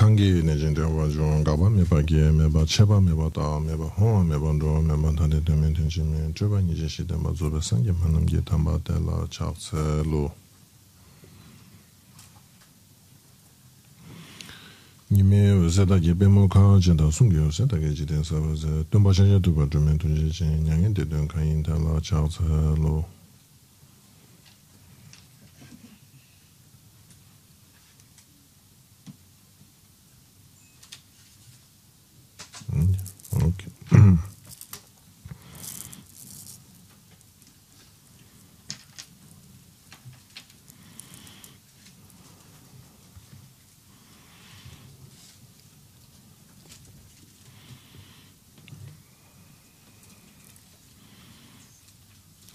kangi ne jende wa jo gaba me ba ge me ba cheba me ba ta me ba ho me ba ndo me ba ta de de me tin chi me cheba ni je shi de ma zo ba sang ge manam ge tam ba ta la cha se lo ni me ze da ge be mo ka je da sung ge se da ge ji de sa ba ze ton ba chen je du ba de me tu je chen nyang ge de de kan yin ta la cha se lo okay.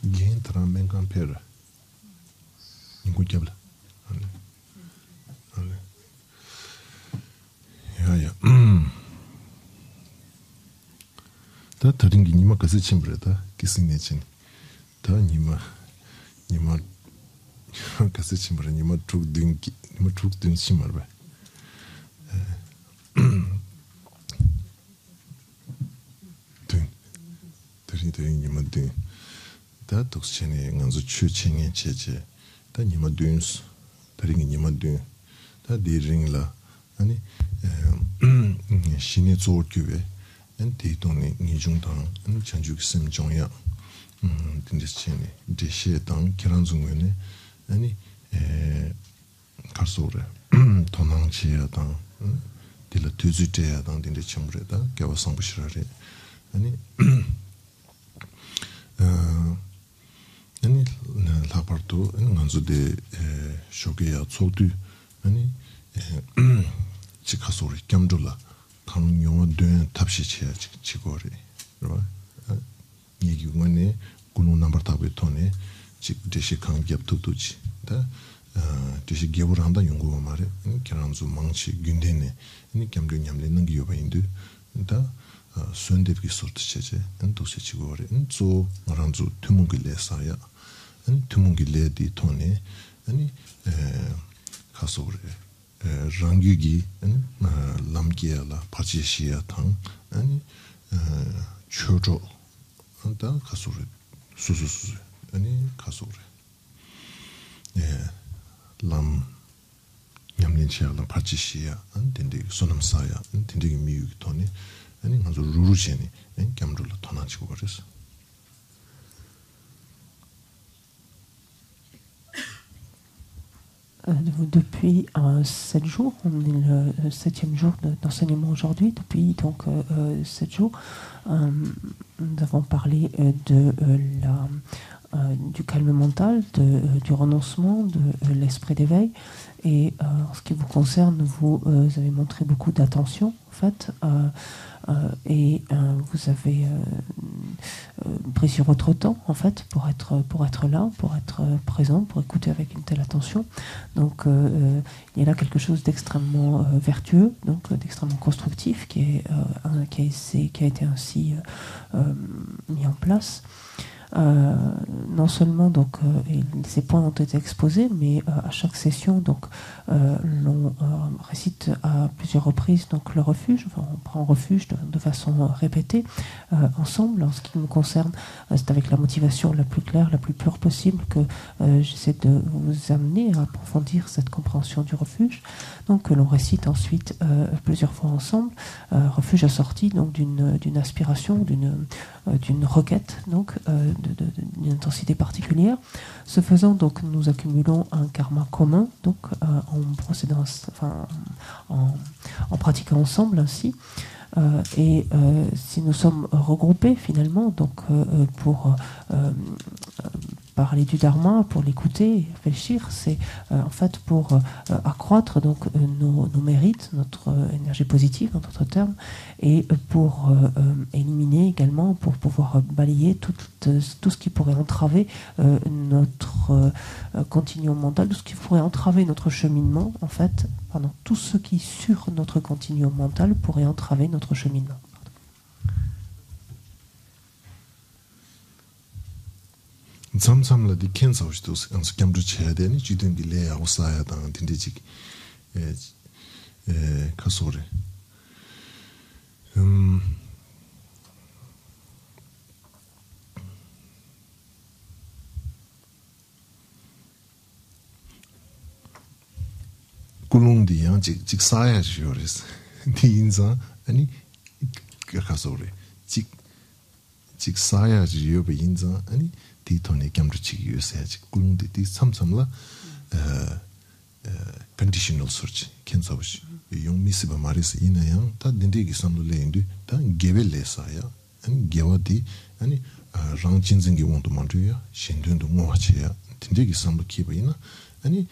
Gain tramben compare. Incutiable. Ja. 다 다른 게 니마 가서 침브레다 기승내진 다 니마 가서 침브레 니마 죽든 침마르바 든 니마 다 독신에 간서 추칭에 제제 다 니마 든스 다른 게 니마 다 디링라 아니 신의 조르규에 대동의 니중당 전juk 심정야 딘디스체니 디시에당 기란중원에 아니 가소래 도낭지야당 딜라 투즈테야당 딘디 첨브레다 개와상부시라레 아니 아니 라파르토 난조데 쇼게야 초두 아니 지카소리 겸둘라 강 용어된 탑시치야 지고리 그러 얘기군에 군우 넘버 타고 토네 직 대시 강ገብ도도지 다 대시 개불한다 연구가 말해 계란주 망치 균데네 이 겸도 냠내는 게 요바인데 다 선대비 소트 체제 엔도시 지고리 엔조 마란주 투문길레사야 엔 투문길레디 토네 아니 가소리 랑규기 람기야라 파지시야 탕 아니 초조 한다 가소리 수수수 아니 가소리 람 냠린치야라 파지시야 안된데 소남사야 안된데 미유기 토니 아니 가서 루루제니 엔 감돌라 토나치고 버렸어 Depuis 7 jours, on est le 7e jour d'enseignement aujourd'hui. Depuis donc 7 jours, nous avons parlé du calme mental, du renoncement, de l'esprit d'éveil. Et en ce qui vous concerne, vous avez montré beaucoup d'attention, en fait, et vous avez pris sur votre temps, en fait, pour être là, pour être présent, pour écouter avec une telle attention. Donc, il y a là quelque chose d'extrêmement vertueux, donc d'extrêmement constructif, qui a été ainsi mis en place. Non seulement donc ces points ont été exposés, mais à chaque session donc l'on récite à plusieurs reprises donc le refuge. Enfin, on prend refuge de façon répétée ensemble. En ce qui me concerne, c'est avec la motivation la plus claire, la plus pure possible que j'essaie de vous amener à approfondir cette compréhension du refuge. Donc l'on récite ensuite plusieurs fois ensemble. Refuge assorti donc d'une aspiration, d'une requête donc d'une intensité particulière. Ce faisant, donc, nous accumulons un karma commun, donc, en pratiquant ensemble ainsi. Et si nous sommes regroupés finalement, donc, pour parler du Dharma, pour l'écouter, réfléchir, c'est en fait pour accroître donc nos mérites, notre énergie positive en d'autres termes, et pour éliminer également, pour pouvoir balayer tout ce qui pourrait entraver notre continuum mental, tout ce qui pourrait entraver notre cheminement, en fait, pardon, tout ce qui sur notre continuum mental pourrait entraver notre cheminement. samsamla di kensa ushtos ans kamdu chede ni jidin di le ausaya dan tindiji kasore. kulungdi yang jik saya jures di inza ani kasore jik saya jiyo be inza ani di tone kamru chi yuse jik kulungdi di samsamla conditional search kensabushi yung misiba maris ina yang ta dindi gi samlu le indu ta gewe le saya ani gewa di ani rang jinzing gi wondu mandu ya shindun du ngwa chi ya dindi gi samlu kiba ina ani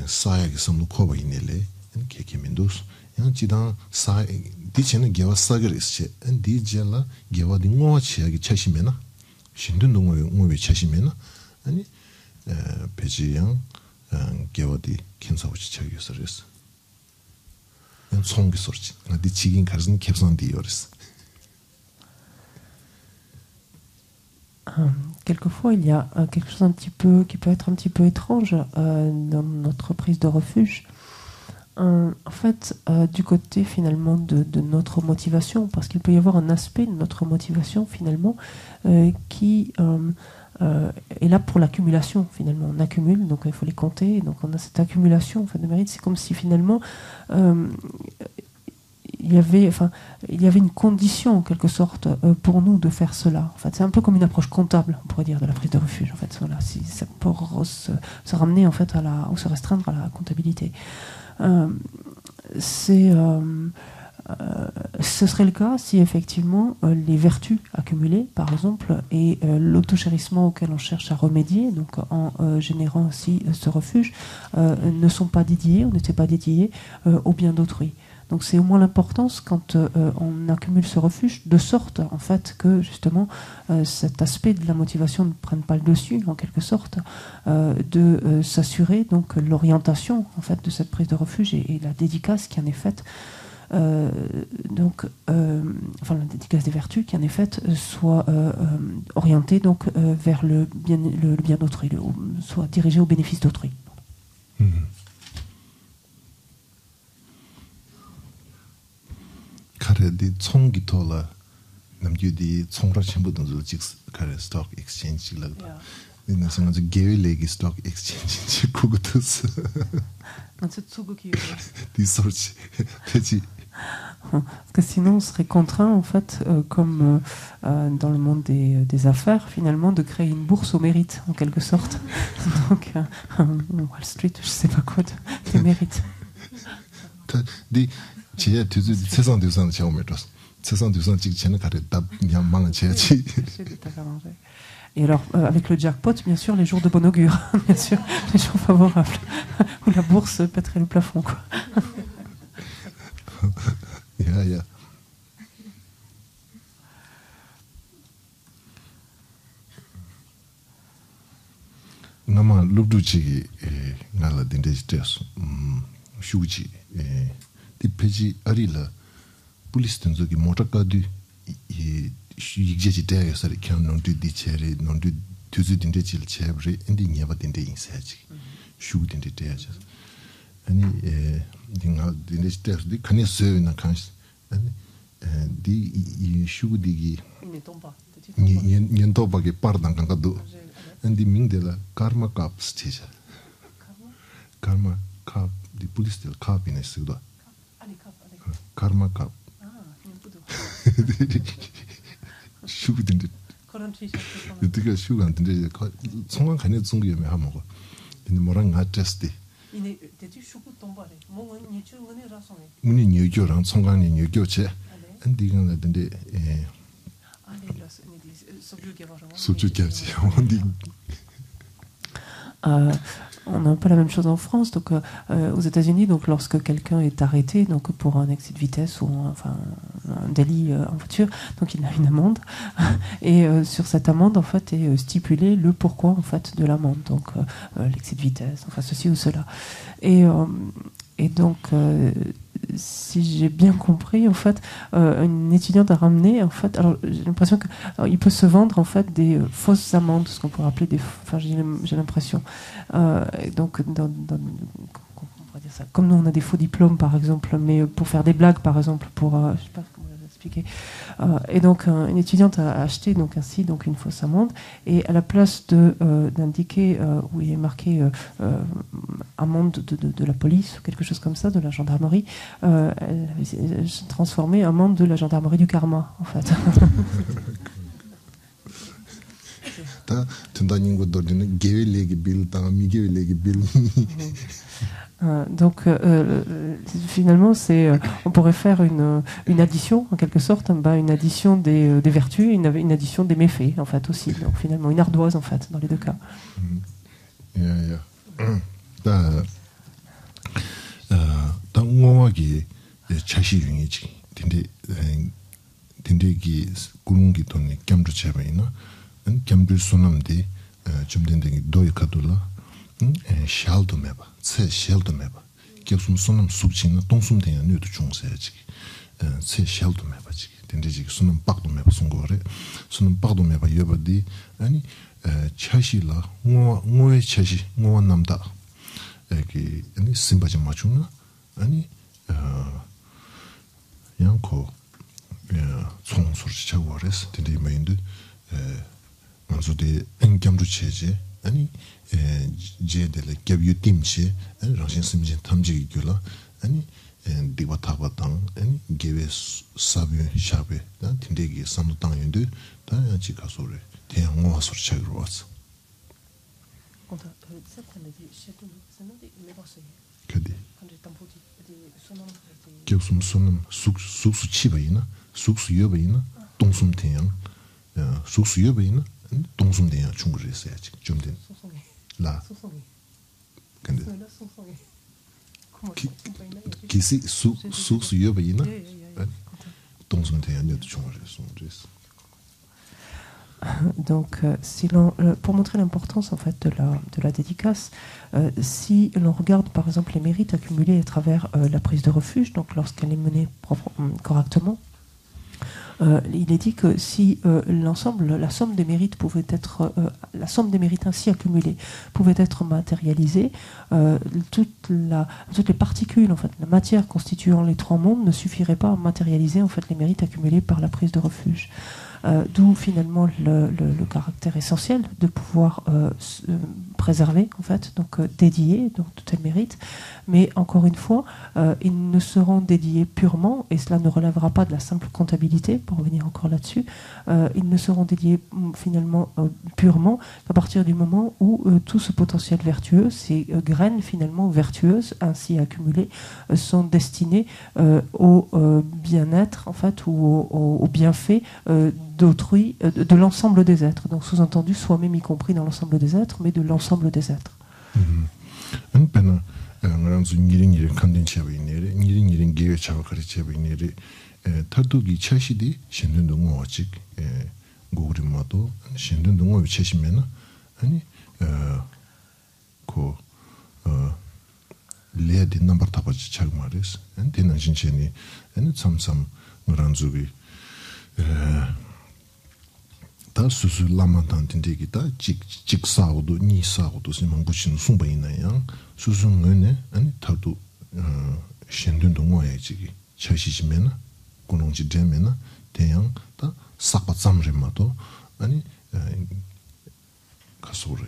사야기 섬로 코바 이네레 케케 민도스 양 지당 사 디체는 게와 사그리스체 엔 디젤라 게와 딩오치야기 차시메나 신든 동호회 응외 차시메나 아니 베지양 게와디 켄사우치 차기서레스 양 송기 소르치 나디 지긴 가르는 캡선 디오레스. Quelquefois, il y a quelque chose qui peut être un petit peu étrange dans notre prise de refuge. En fait, du côté finalement de notre motivation, parce qu'il peut y avoir un aspect de notre motivation finalement qui est là pour l'accumulation finalement. On accumule, donc il faut les compter, donc on a cette accumulation en fait, de mérite. C'est comme si finalement il y avait une condition en quelque sorte pour nous de faire cela. En fait, c'est un peu comme une approche comptable, on pourrait dire, de la prise de refuge. En fait, voilà, si ça peut se ramener en fait ou se restreindre à la comptabilité. Ce serait le cas si effectivement les vertus accumulées, par exemple, et l'autochérissement auquel on cherche à remédier, donc en générant aussi ce refuge, ne sont pas dédiés, ou n'étaient pas dédiés au bien d'autrui. Donc c'est au moins l'importance quand on accumule ce refuge, de sorte en fait que justement cet aspect de la motivation ne prenne pas le dessus, en quelque sorte, de s'assurer donc l'orientation en fait de cette prise de refuge et la dédicace qui en est faite. La dédicace des vertus qui en est faite soit orientée donc vers le bien d'autrui, soit dirigée au bénéfice d'autrui. 카레 디 총기 토라 남주디 총라 첨부던 직 카레 스톡 익스체인지 라다 이는 생각에 게일레기 스톡 익스체인지 그것도스 c'est Tsuguki. 디 소치 대지 Parce que sinon on serait contraint en fait comme dans le monde des affaires finalement de créer une bourse au mérite en quelque sorte. Donc Wall Street, je sais pas quoi des mérites. 지야 두즈 세상 두산 처음에서 세상 두산 직전에 가래 답 그냥 망한 지야지. Et alors avec le jackpot bien sûr les jours de bon augure bien sûr les jours favorables où la bourse pèterait le plafond quoi. 야. 나마 룹두치기 나라 딘데스테스 슈지 디 페이지 아리라 폴리스 던저기 모터카드 이 이제지 대야서 캬논디 디체리 논디 두즈딘데 질체브리 엔딩이야 딘데 인사지 슈딘데 대야서 아니 딩하 딘데 스테스 카네스나 칸스 아니 디 슈디기 년도바게 파르단 간가도 엔디 민데라 카르마 캅 스티자 카르마 캅 디 폴리스 del 카비네스도 카르마 캅 슈든데 이게 슈간데 성관 간에 중기에 하 먹어 근데 뭐랑 아테스티 이네 대지 슈고 동바래 뭐는 니추는 라송에 문이 뉴교랑 성관이 뉴교체 엔디가 나던데 on a un peu la même chose en France. Donc, aux États-Unis, donc lorsque quelqu'un est arrêté donc pour un excès de vitesse ou un délit en voiture, donc il a une amende et sur cette amende en fait est stipulé le pourquoi en fait de l'amende. Donc l'excès de vitesse, enfin ceci ou cela. Et donc si j'ai bien compris, en fait, une étudiante a ramené, en fait, alors j'ai l'impression qu'il peut se vendre en fait des fausses amendes, ce qu'on pourrait appeler des, enfin j'ai l'impression, donc on pourrait dire ça. Comme nous, on a des faux diplômes, par exemple, mais pour faire des blagues, par exemple, pour, je sais pas comment expliquer. Et donc, une étudiante a acheté donc ainsi donc une fausse amende, et à la place d'indiquer où il est marqué amende de la police, quelque chose comme ça, de la gendarmerie, elle avait transformé amende de la gendarmerie du karma, en fait. Donc finalement on pourrait faire une addition en quelque sorte, une addition des vertus et une addition des méfaits en fait aussi, donc finalement une ardoise en fait dans les deux cas. 샬도 매봐. 세 샬도 매봐. 계속 손은 숙지나 동숨 대야 뇌도 중세지. 세 샬도 매봐지. 된대지 손은 빡도 매봐 송거래. 손은 빡도 매봐 여버디. 아니 차시라 뭐의 차시 뭐 남다. 이게 아니 심바지 맞추나? 아니 양코 총소리 차고래서 된대 메인도 먼저데 엔겸도 체제 아니 제들의 겹유 팀치 라신 심진 탐지기 줄라 아니 디바타바당 아니 게베 사비 샤베 다 틴데기 삼도당 연도 다 같이 가서래 대양호 와서 차기로 왔어. 그디 겹숨 손음 숙수 치바이나 숙수 여바이나 동숨 대양 숙수 여바이나 동숨 대양 중국에 있어야지 좀 된. 라. 근데 기시 숙수 여바이나 동숨 대양도 중국에 있어. Donc, pour montrer l'importance en fait de la dédicace, si l'on regarde par exemple les mérites accumulés à travers la prise de refuge, donc lorsqu'elle est menée correctement, il est dit que si la somme des mérites pouvait être, la somme des mérites ainsi accumulés pouvait être matérialisée, toutes les particules, en fait, la matière constituant les trois mondes ne suffirait pas à matérialiser en fait les mérites accumulés par la prise de refuge. D'où finalement le caractère essentiel de pouvoir préserver en fait, donc dédier donc tout tel mérite, mais encore une fois ils ne seront dédiés purement, et cela ne relèvera pas de la simple comptabilité, pour revenir encore là-dessus, ils ne seront dédiés finalement purement qu'à partir du moment où tout ce potentiel vertueux, ces graines finalement vertueuses ainsi accumulées sont destinées au bien-être en fait, ou au bienfait d'autrui, de l'ensemble des êtres, donc sous-entendu soi-même y compris dans l'ensemble des êtres, mais de l'ensemble des êtres. 다 수수 라마탄 틴데기다 직사오도 니사오도 심망부신 숨바이나야 수수는네 아니 타도 신든도 뭐야지 처시지면은 고농지 되면은 대양 다 싹바쌈레마도 아니 가소래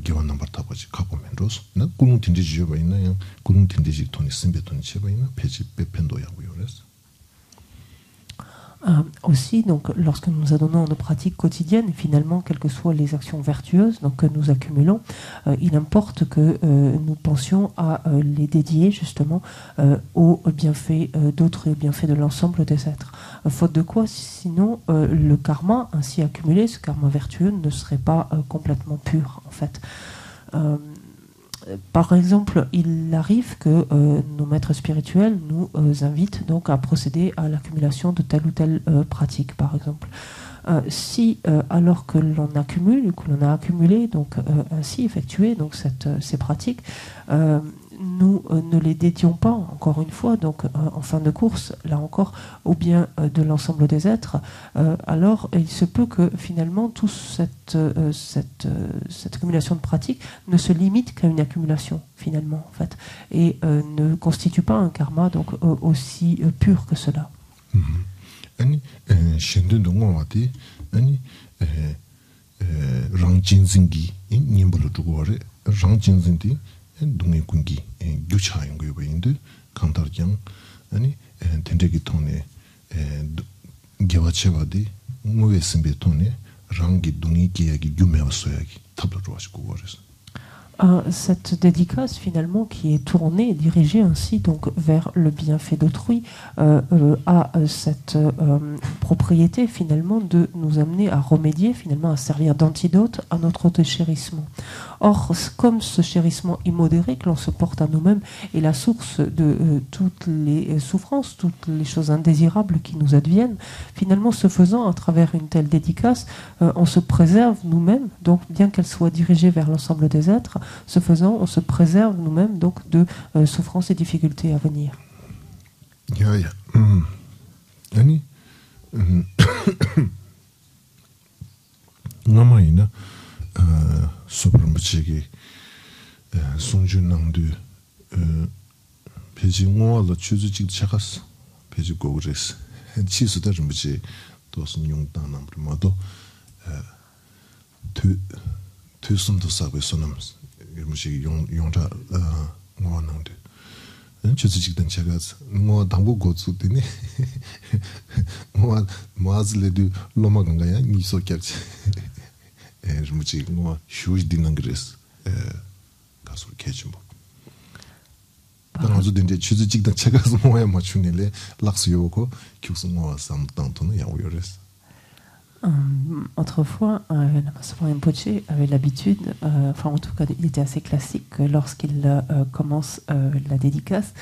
기원 넘버 타고지 가보면로서 나 고농 틴데지 줘바이나야 고농 틴데지 돈이 심베 돈이 쳐바이나 페이지 빼펜도야고요 그래서. Aussi, donc, lorsque nous adonnons nos pratiques quotidiennes, et finalement, quelles que soient les actions vertueuses donc, que nous accumulons, il importe que nous pensions à les dédier justement aux bienfaits d'autres et aux bienfaits de l'ensemble des êtres. Faute de quoi, sinon, le karma ainsi accumulé, ce karma vertueux, ne serait pas complètement pur, en fait. Par exemple, il arrive que nos maîtres spirituels nous invitent donc à procéder à l'accumulation de telle ou telle pratique, par exemple. Si, alors que l'on accumule, que l'on a accumulé, donc ainsi effectué donc ces pratiques, nous ne les dédions pas en encore une fois, donc en fin de course, là encore, au bien de l'ensemble des êtres, alors il se peut que finalement toute cette accumulation de pratiques ne se limite qu'à une accumulation finalement en fait, et ne constitue pas un karma donc aussi pur que cela. 아니 신든 동화와디 아니 랑진징기 님벌로 두고래 랑진징디 동네 군기 규차인 거 보인데 강달경 아니 텐데기 통네 개와체바디 무에스비 통네 랑기 동이 기야기 규메와서야기 탑로로 하시고 그래서 cette dédicace finalement qui est tournée, dirigée ainsi donc vers le bienfait d'autrui, a cette propriété finalement de nous amener à remédier, finalement à servir d'antidote à notre déchérissement. Or, comme ce chérissement immodéré que l'on se porte à nous-mêmes est la source de toutes les souffrances, toutes les choses indésirables qui nous adviennent, finalement, ce faisant, à travers une telle dédicace, on se préserve nous-mêmes, donc bien qu'elle soit dirigée vers l'ensemble des êtres, ce faisant, on se préserve nous-mêmes donc de souffrances et difficultés à venir. 아니 남아이나 수브르무치기 송준낭도 베징오알로 추즈직 차갔어 베지고 그랬어 치수다 좀 뭐지 도슨 용당남 뭐도 투숨도 사고 있어놈 이무시 용자 뭐는데 추즈직된 차갔어 뭐 당부 고츠더니 뭐 마즈레도 로마간가야 니소캡지 뭐지 뭐 휴지 되는 그랬어 가서 캐지 뭐 당아주 된데 추즈직된 차가서 뭐야 맞추니래 락스요고 교수모 삼당토는 야오요레스. Autrefois, Lama Rinpoche avait l'habitude, enfin en tout cas il était assez classique que lorsqu'il commence la dédicace,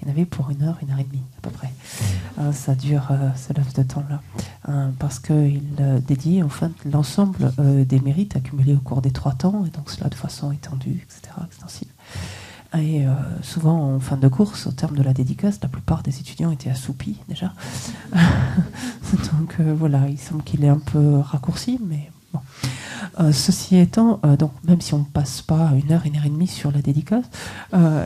il y en avait pour 1 heure, 1 heure et demie à peu près. Ça dure ce laps de temps-là, parce qu'il dédie en fait l'ensemble des mérites accumulés au cours des 3 temps, et donc cela de façon étendue, etc., extensive. Et souvent en fin de course, au terme de la dédicace, la plupart des étudiants étaient assoupis déjà. Donc voilà, il semble qu'il est un peu raccourci, mais bon. Ceci étant, donc même si on ne passe pas 1 heure, 1 heure et demie sur la dédicace,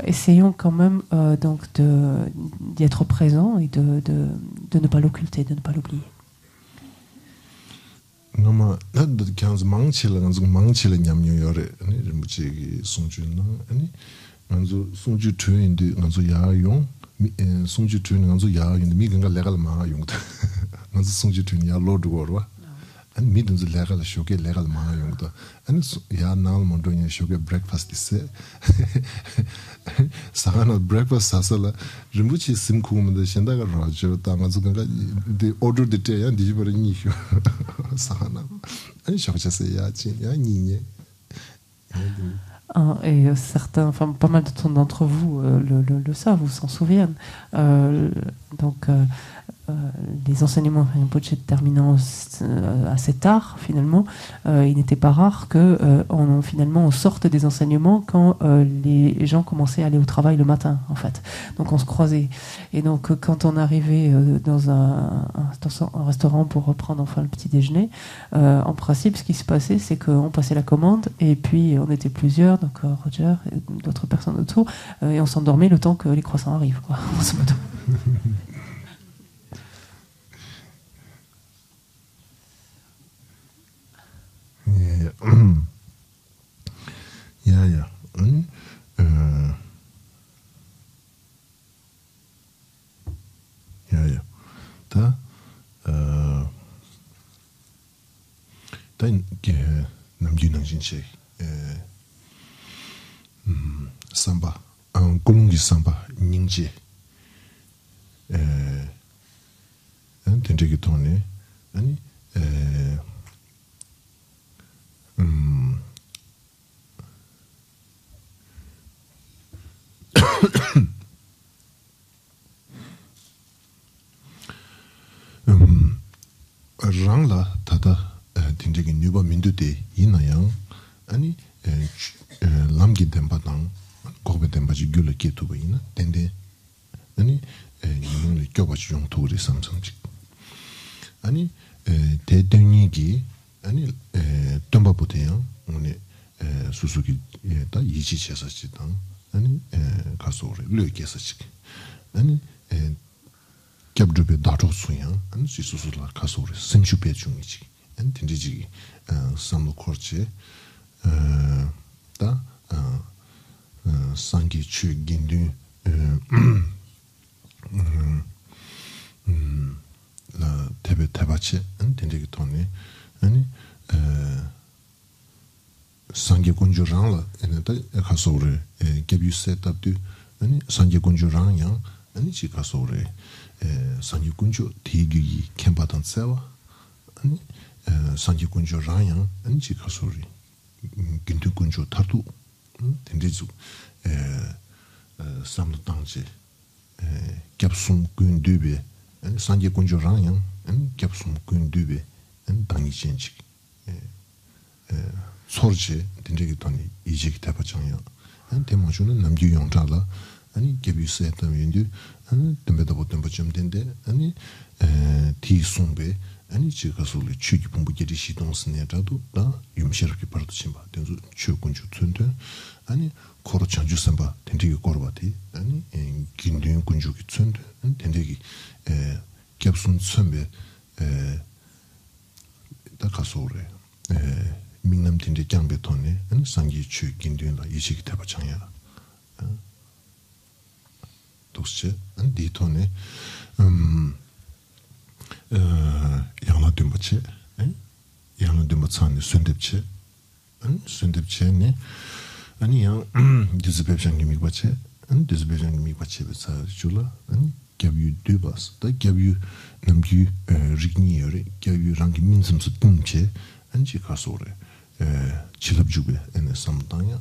essayons quand même donc d'y être présent et de ne pas l'occulter, de ne pas l'oublier. 너무 나도 그냥 망치를 냠요요래 아니 뭐지 송준나 아니 먼저 송주 트윈데 먼저 야용 송주 트윈 먼저 야용데 미간가 레갈 마용다 먼저 송주 트윈 야 로드고와 아니 미든지 레갈 쇼게 레갈 마용다 아니 야 나올 먼저냐 쇼게 브렉파스트 세 사가나 브렉파스트 사살라 림부치 심쿠문데 신다가 라저 당아서 그가 데 오더 데테야 디지버니 사가나 아니 쇼차세 야지 야 니니 Et certains, enfin pas mal d'entre vous le savent ou s'en souviennent. Donc les enseignements Rinpoche terminant assez tard, finalement, il n'était pas rare que finalement on sorte des enseignements quand les gens commençaient à aller au travail le matin, en fait. Donc on se croisait. Et donc quand on arrivait dans un restaurant pour reprendre enfin le petit déjeuner, en principe ce qui se passait c'est qu'on passait la commande et puis on était plusieurs, donc Roger et d'autres personnes autour, et on s'endormait le temps que les croissants arrivent, quoi, grosso modo. 야야 야야 다 남기는 진짜 삼바 꼴롱기 삼바 닝지 된적이 돈에 아니 랑라 타다 딘적이 뉴바 민두데 이나양 아니 람기 덴바당 고베 덴바지 귤레 케투바이나 덴데 아니 이놈의 교과시 용토리 삼삼직 아니 대등이기 아니 덤바부대요 오늘 수수기 다 이지체사지당 아니 가소를 르게사지 아니 겹주베 다로수야 아니 수수라 가소를 심주베 중이지 안 된지지 삼로코르체 다 상기 추긴두 라 테베테바체 안 된지기 돈에 아니 상기 군주랑라 에네다 가소를 개뷰 셋업도 아니 상기 군주랑양 아니 지 가소를 상기 군주 대규이 캠바던 세와 아니 상기 군주랑양 아니 지 가소를 긴두 군주 타도 된대주 삼도당지 겹숨 군두베 아니 상기 군주랑양 아니 겹숨 군두베 아니 당이진지 소르지 된적이 돈이 이직이 대파장이야. 한 대마주는 남주 용자라 아니 개비스에 담인데 아니 덤베다 보던 좀 된데 아니 티송베 아니 지가 소리 추기 본부들이 시동스네라도 다 юм시럽게 받으신 바 된주 추군주 튼데 아니 코로 chanju 삼바 된적이 거르바티 아니 긴든 군주기 튼데 된적이 겹순 선배 다 가소래 민남 팀의 장배톤에 상기 추 긴된다 이식이 되바 장야 독스 디톤에 양나든 버체 양나든 버찬 순듭체 순듭체네 아니야 디즈베장님이 버체 디즈베장님이 버체 버사 줄라 개뷰 두바스 다 개뷰 남규 리그니어레 개뷰 랑기 민섬스 뚱체 안지 가소레 칠럽주베 에네 삼당야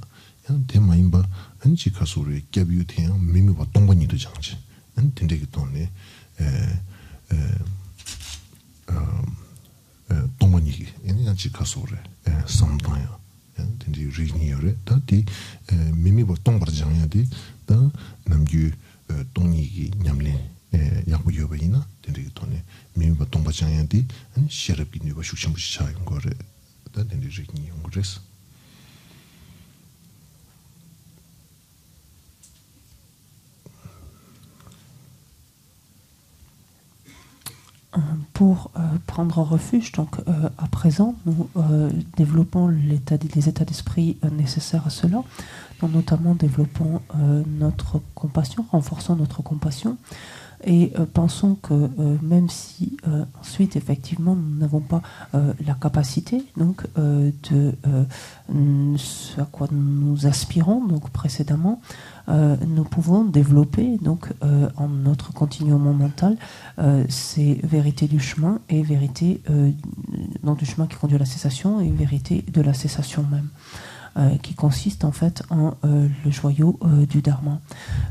양 대마임바 안지 가소레 개뷰테양 미미바 동반이도 장지 안 된데기 돈네 동반이 에네 안지 가소레 삼당야 양 된데 리니어레 다디 미미바 동바장야디 다 남규 동이기 냠린 양부여베이나 된데기 돈네 미미바 동바장야디 안 셰럽기니바 슈cham부시 차인 거래 다 된데 리니 용그레스 Pour prendre refuge, donc à présent, nous développons les états d'esprit nécessaires à cela. Donc, notamment développons notre compassion, renforçons notre compassion, et pensons que même si ensuite effectivement nous n'avons pas la capacité donc de ce à quoi nous aspirons donc précédemment, nous pouvons développer donc en notre continuum mental ces vérités du chemin et vérités donc du chemin qui conduit à la cessation et vérité de la cessation même. Qui consiste en fait en le joyau du Dharma.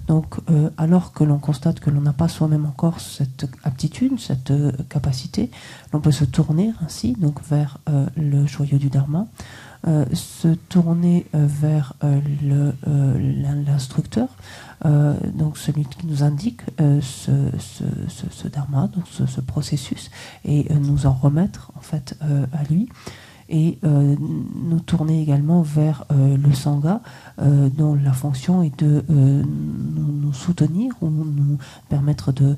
Donc, alors que l'on constate que l'on n'a pas soi-même encore cette aptitude, cette capacité, l'on peut se tourner ainsi donc vers le joyau du Dharma, se tourner vers l'instructeur, donc celui qui nous indique ce Dharma, donc ce processus, et nous en remettre en fait à lui. Et nous tourner également vers le Sangha, dont la fonction est de nous soutenir ou nous permettre de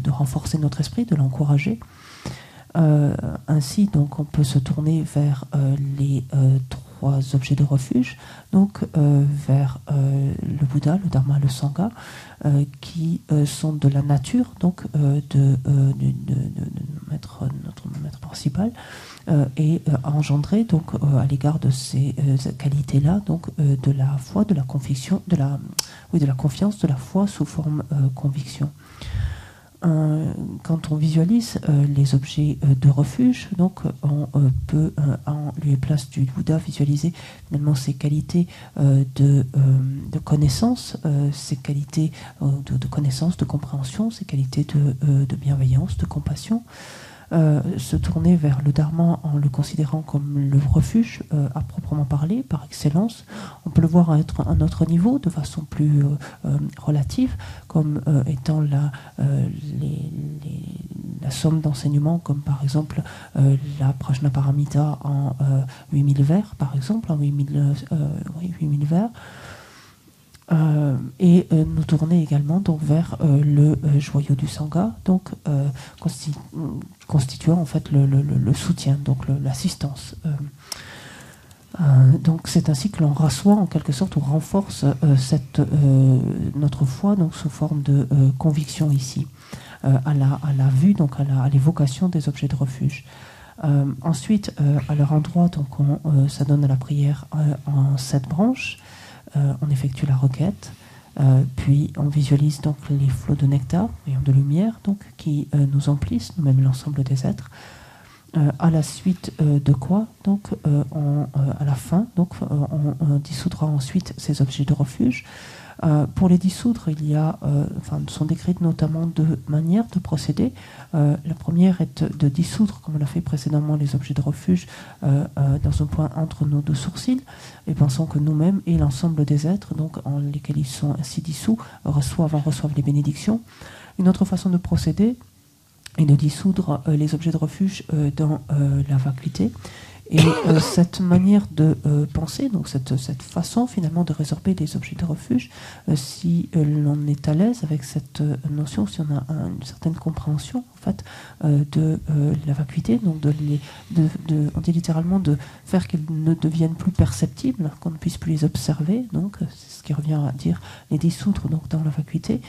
renforcer notre esprit, de l'encourager. Ainsi, donc, on peut se tourner vers les trois objets de refuge, donc vers le Bouddha, le Dharma, le Sangha, qui sont de la nature, donc de notre maître principal, et engendrer donc à l'égard de ces qualités-là, donc de la foi, de la conviction, de la confiance, de la foi sous forme conviction. Quand on visualise les objets de refuge, donc on peut, en lieu et place du Bouddha, visualiser finalement ces qualités de connaissance, ces qualités de connaissance, de compréhension, ces qualités de bienveillance, de compassion, se tourner vers le Dharma en le considérant comme le refuge à proprement parler, par excellence. On peut le voir à un autre niveau, de façon plus relative, comme étant la somme d'enseignements, comme par exemple la Prajnaparamita en 8000 vers, par exemple, en 8000 vers. Et nous tourner également donc vers le joyau du Sangha, donc constituant en fait le soutien, donc l'assistance. Donc c'est ainsi que l'on rassoit en quelque sorte ou renforce notre foi donc sous forme de conviction ici à la vue, donc à l'évocation des objets de refuge. Ensuite, à leur endroit, donc ça donne à la prière en 7 branches. On effectue la requête, puis on visualise donc les flots de nectar, rayons de lumière, donc qui nous emplissent, nous-mêmes l'ensemble des êtres. À la suite de quoi, donc, à la fin, donc, on dissoudra ensuite ces objets de refuge. Pour les dissoudre, il y a, sont décrites notamment deux manières de procéder. La première est de dissoudre, comme on l'a fait précédemment, les objets de refuge dans un point entre nos deux sourcils, et pensons que nous-mêmes et l'ensemble des êtres, donc en lesquels ils sont ainsi dissous, reçoivent les bénédictions. Une autre façon de procéder est de dissoudre les objets de refuge dans la vacuité. Et cette manière de penser, donc cette façon finalement de résorber les objets de refuge, si l'on est à l'aise avec cette notion, si on a une certaine compréhension en fait de la vacuité, donc on dit littéralement de faire qu'elles ne deviennent plus perceptibles, qu'on ne puisse plus les observer, donc c'est ce qui revient à dire les dissoudre donc dans la vacuité,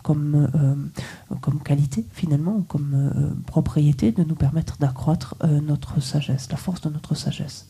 comme qualité finalement, comme propriété de nous permettre d'accroître notre sagesse, la force de notre sagesse.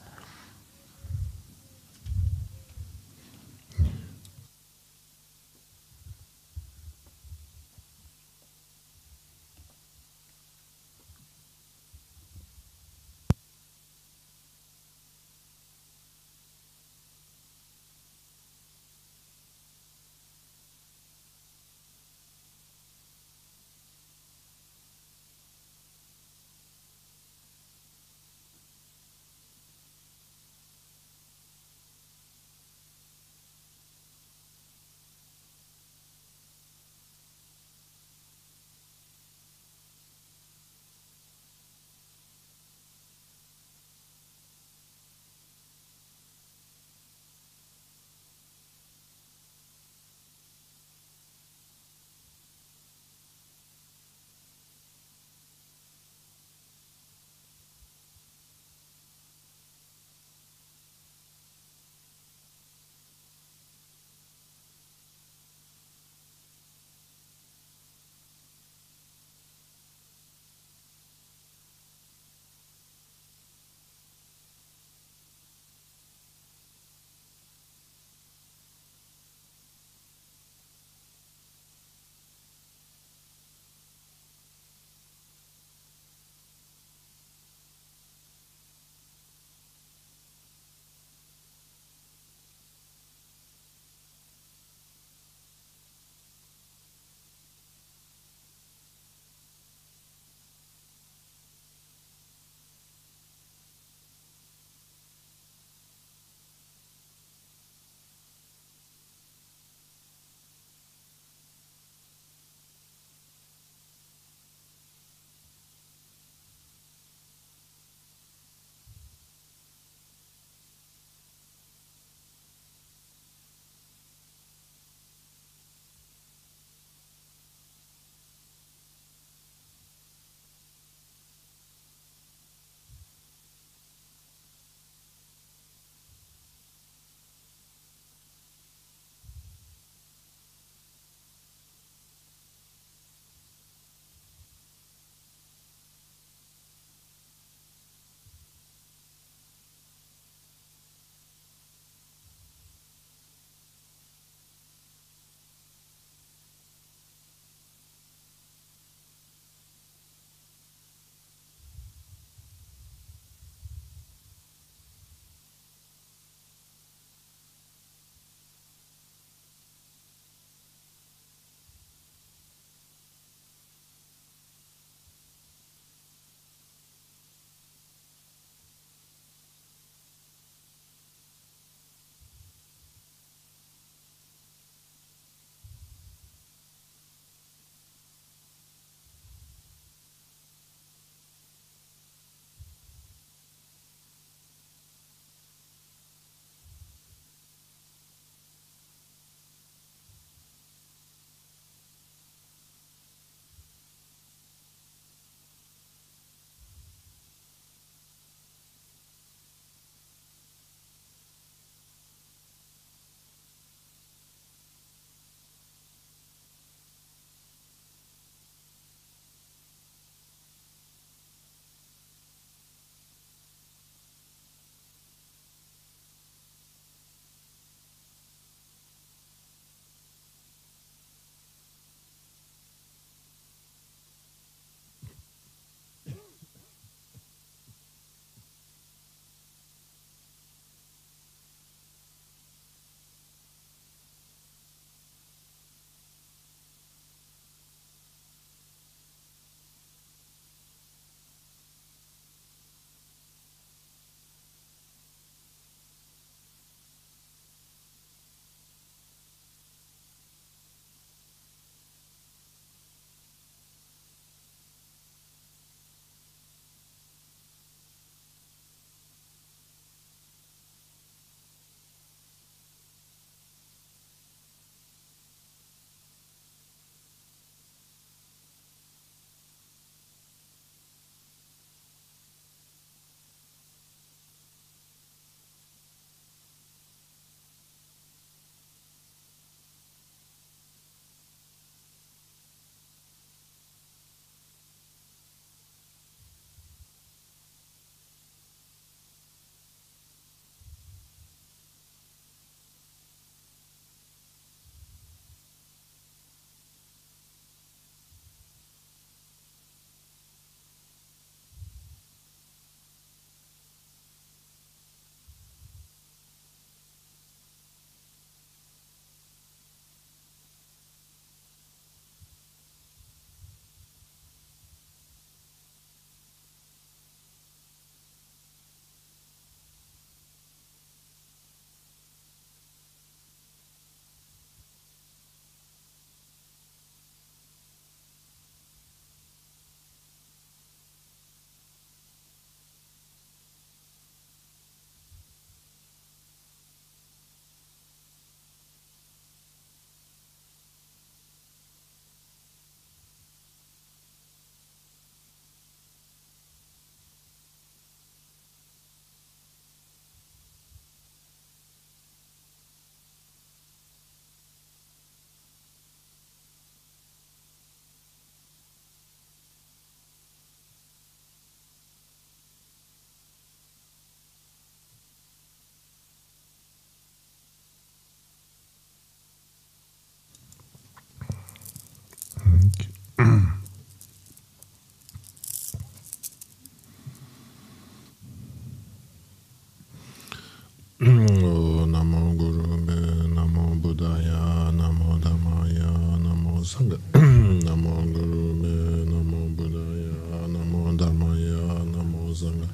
Sangha Namo Guru Me Namo Buddhaya Namo Dharmaya Namo Sangha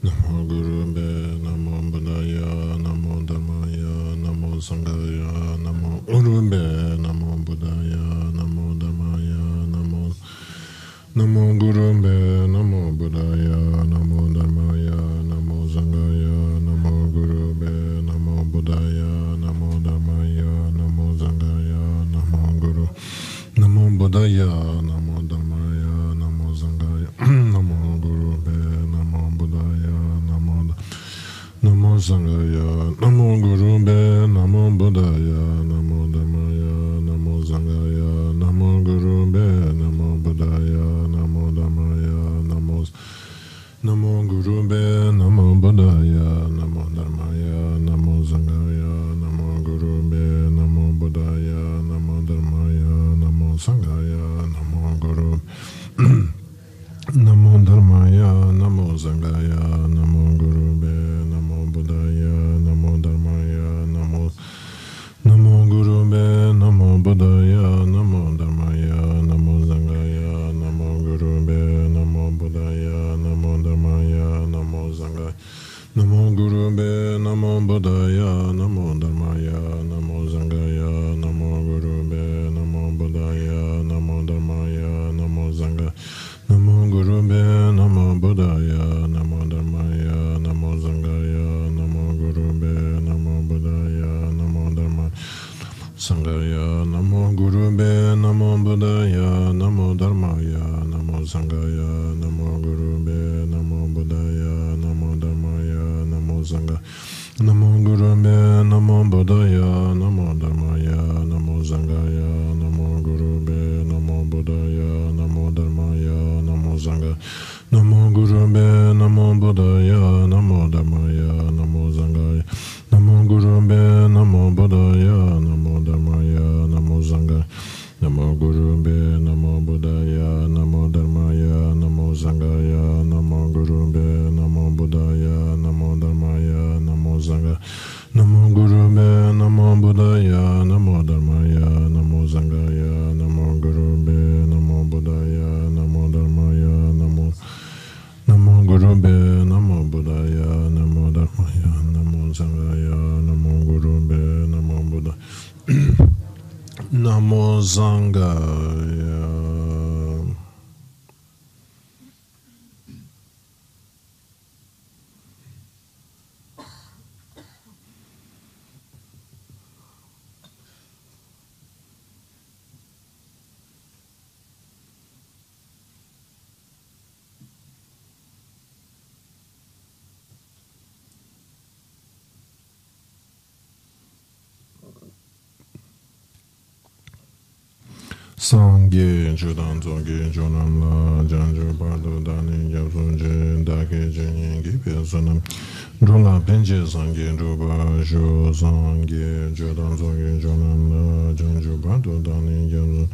Namo Guru Me Namo Buddhaya Namo Dharmaya Namo Sanghaya Namo Guru Me Namo Buddhaya Namo Dharmaya Namo Guru Me Namo Buddhaya Namo Dharmaya Namo Sanghaya Namo Guru Me Namo Buddhaya Namo Dharmaya Namo Sanghaya Namo Guru Namo Buddhaya Namo Dharmaya Namo Sanghaya Namo Guru Me Namo Buddhaya Namo Sanghaya Namo Guru Me Namo Buddhaya Namo Dharmaya Namo Sanghaya Namo Guru Me Namo Buddhaya Namo Dharmaya Namo Guru Me Namo Buddhaya Namo Dharmaya Namo Sanghaya Namo Guru Me Namo Buddhaya Namo Dharmaya Namo Sanghaya Namo Guru Namo Dharmaya Namo Sanghaya Namo Guru Me Namo Buddhaya Namo Dharmaya Namo Guru Me Namo Buddhaya Namo Dharmaya Namo Sanghaya Namo Guru Me Namo Buddhaya Namo Dharmaya Namo Sanghaya Namo Guru Me Namo Buddhaya Namo Dharmaya Namo Sanghaya Namo Guru Me Namo Buddhaya Namo Dharmaya Namo Sanghaya Namo Guru Me Namo Buddhaya Namo Dharmaya Namo Sanghaya Namo Guru Me Namo Buddhaya Namo Dharmaya Sanghaya Namo Guru Me Namo Buddhaya Namo Dharmaya Namo Sanghaya Namo Guru Me Namo Buddhaya Namo Dharmaya Namo Sanghaya Namo Guru Me Namo Buddhaya Namo Dharmaya Namo Sanghaya Namo Guru Me Namo Buddhaya Namo Dharmaya Namo Sanghaya Namo Guru Me Namo Buddhaya Namo Dharmaya Namo Sanghaya Namo Guru Me Namo Buddhaya Namo Dharmaya Namo Sanghaya Namo Guru Me Namo Buddhaya Namo Dharmaya Namo Sanghaya Namo Guru Me Namo Buddhaya Namo Dharmaya Namo Sanghaya Namo Guru Me Namo Buddhaya Namo Dharmaya Namo Sanghaya Namo Guru Me Namo Buddhaya Namo Dharmaya Namo Guru Me Namo Buddhaya Namo Dharmaya Namo Sanghaya Namo Guru Me Namo Buddhaya Namo Sanghaya. Sangye Judan Zogi Jonam La Janju Bardo Dani Yabsunje Dake Jenyen Gipe Sonam Jola Benje Sangye Ruba Jo Sangye Judan Zogi Jonam La Janju Bardo Dani Yabsun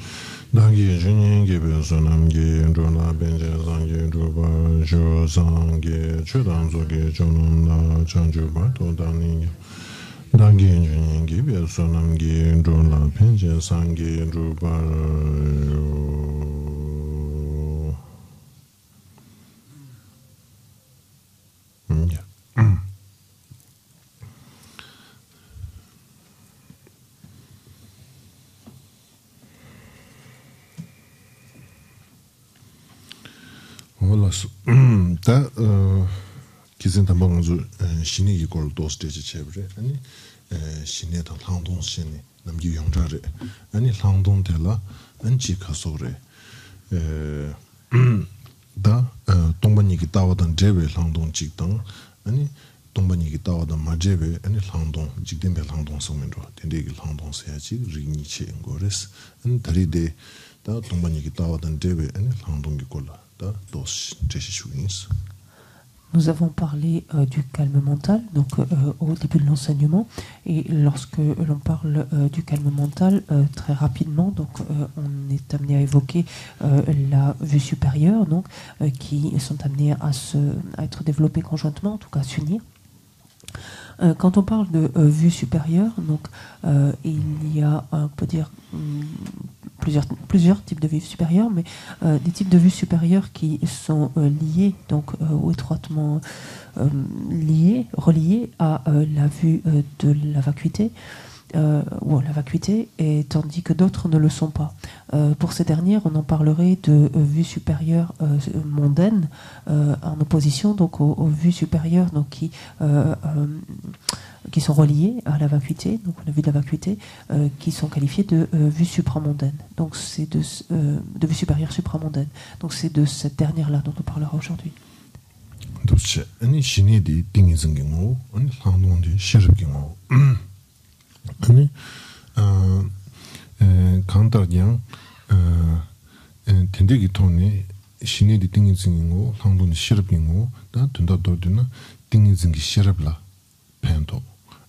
Dake Jenyen Gipe Sonam Ge Jola Benje Sangye Ruba Jo Sangye Judan Zogi Jonam La Janju Bardo Dani Dāngi yungi bē sonam gi rūla pēnche sāngi rūpa 다 기생 담방주 신이 이걸 도스테지 체브레 아니 신에다 항동 신이 남기 용자래 아니 항동텔라 안치 가소래 다 동반이기 따와던 제베 항동 직당 아니 동반이기 따와던 마제베 아니 항동 직된베 항동 성면로 된데기 항동 세야지 리니치 인고레스 안 다리데 다 동반이기 따와던 제베 아니 항동기 콜라 다 도스 제시 슈인스. Nous avons parlé du calme mental, donc au début de l'enseignement, et lorsque l'on parle du calme mental, très rapidement, donc on est amené à évoquer la vue supérieure, donc qui sont amenés à être développés conjointement, en tout cas à s'unir. Quand on parle de vue supérieure, donc il y a, on peut dire, plusieurs types de vue supérieure, mais des types de vue supérieure qui sont liés, donc ou étroitement reliés à la vue de la vacuité. Ou la vacuité, et tandis que d'autres ne le sont pas. Pour ces dernières, on en parlerait de vues supérieures mondaines en opposition donc aux vues supérieures donc, qui sont reliées à la vacuité, donc la vue de la vacuité, qui sont qualifiées de vues supramondaines. Donc c'est de vues supérieures supramondaines. Donc c'est de cette dernière-là dont on parlera aujourd'hui. Donc, 아니 신이디 띵이 생긴 거, 아니 상동데 시럽긴 거. 아니 강다냥 텐데기 통에 신이디 띵이 생긴 거, 상동데 시럽긴 거, 다 된다도드나 띵이 생기 시럽라 팬도.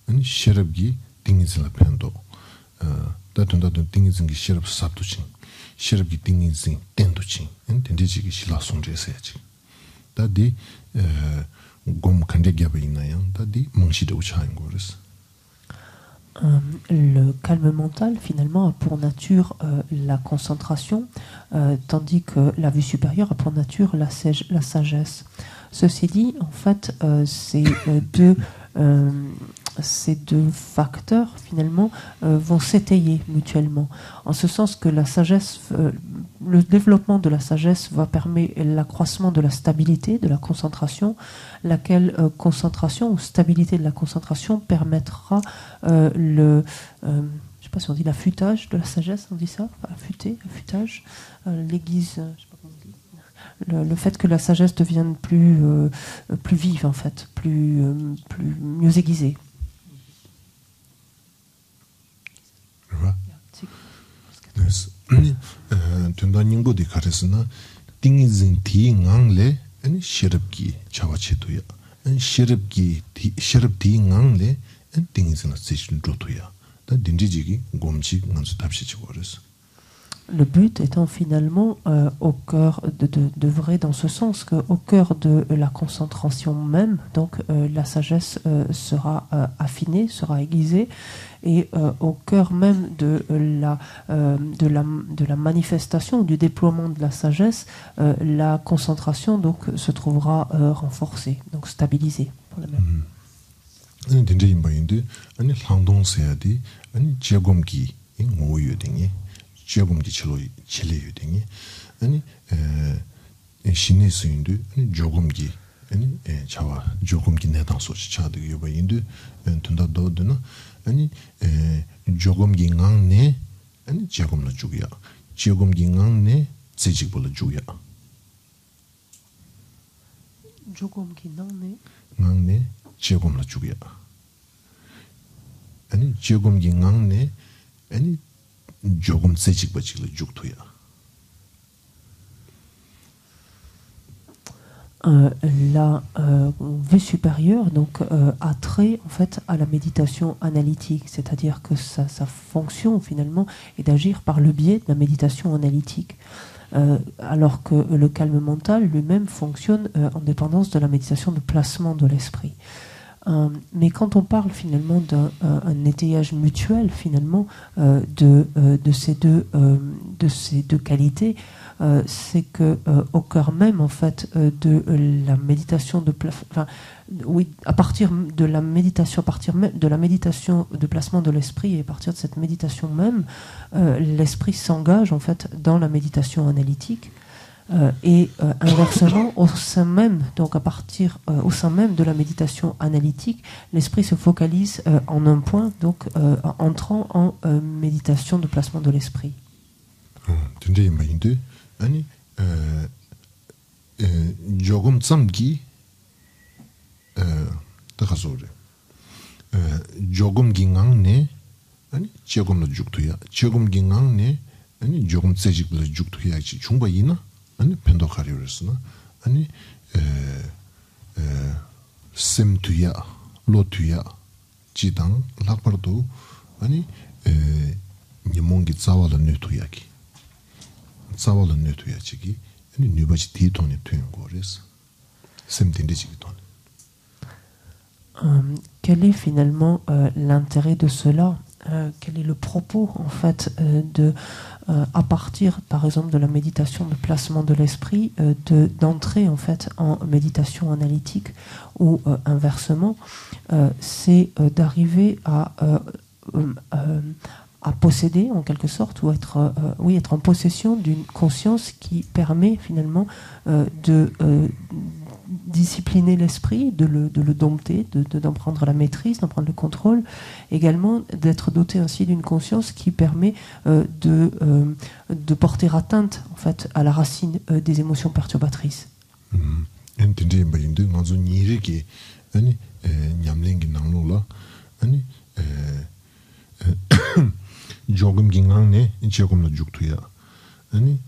아니 시럽기 띵이 생라 팬도. 다 된다도 띵이 생기 시럽 삽도친. 시럽기 띵이 생 땡도친. 텐데지기 실라 송제세야지. 다디 gom kande gyaba inayang tadi mangshide uchayin gores. Le calme mental, finalement, a pour nature la concentration, tandis que la vue supérieure a pour nature la sagesse. Ceci dit, en fait, ces deux facteurs, finalement, vont s'étayer mutuellement. En ce sens que la sagesse, le développement de la sagesse va permettre l'accroissement de la stabilité, de la concentration, laquelle concentration ou stabilité de la concentration permettra je sais pas si on dit l'affûtage de la sagesse, on dit ça, affûtage, l'aiguise, je sais pas comment on dit. Le fait que la sagesse devienne plus vive en fait, mieux aiguisée. tunda nyingbo di karesna tingi zin ti ngangle ani shirabki chawachetuya ani shirabki ti ngangle ani tingi zin seshin rotuya da dinjiji gomchi ngansu tapshi chigores. Le but étant finalement au cœur de vrai dans ce sens qu'au cœur de la concentration même, donc la sagesse sera affinée, sera aiguisée, et au cœur même de la manifestation, du déploiement de la sagesse, la concentration donc se trouvera renforcée, donc stabilisée pour la même. 지역음기 칠레요 되니 아니 신의 수인도 아니 조금기 아니 자와 조금기 내단 소치 차도 요바인도 튼다도드나 아니 조금기 강네 아니 지역음로 주기야 지역음기 강네 지직불로 주야 조금기 강네 지역음로 주기야 아니 지역음기 강네 아니 조금 세직버치를 죽토야. La vue supérieure donc a trait en fait à la méditation analytique, c'est-à-dire que sa fonction finalement est d'agir par le biais de la méditation analytique, alors que le calme mental lui-même fonctionne en dépendance de la méditation de placement de l'esprit. Mais quand on parle finalement d'un étayage mutuel finalement de ces deux qualités, c'est que au cœur même en fait de la méditation à partir de la méditation, de la méditation de placement de l'esprit, et à partir de cette méditation même, l'esprit s'engage en fait dans la méditation analytique. Et inversement, au sein même de la méditation analytique, l'esprit se focalise en un point, donc entrant en méditation de placement de l'esprit. 아니 조금 참기 다가서래 조금 긴강네 아니 조금로 죽도야 조금 긴강네 아니 조금 세직불 죽도야지 중바이나 아니 펜도카리오스나 아니 셈투야 로투야 지당 락버도 아니 니몽기 자와라 뉴투야기 자와라 뉴투야지기 아니 뉴바지 디톤이 투인 거레스 셈딘데지기 돈. Quel est finalement l'intérêt de cela? quel est le propos en fait à partir par exemple de la méditation de placement de l'esprit d'entrer en fait en méditation analytique ou inversement c'est d'arriver à posséder en quelque sorte ou être en possession d'une conscience qui permet finalement de discipliner l'esprit, de le dompter, d'en prendre la maîtrise, d'en prendre le contrôle, également d'être doté ainsi d'une conscience qui permet de porter atteinte en fait à la racine des émotions perturbatrices. 조금 긴강네 조금도 죽투야 아니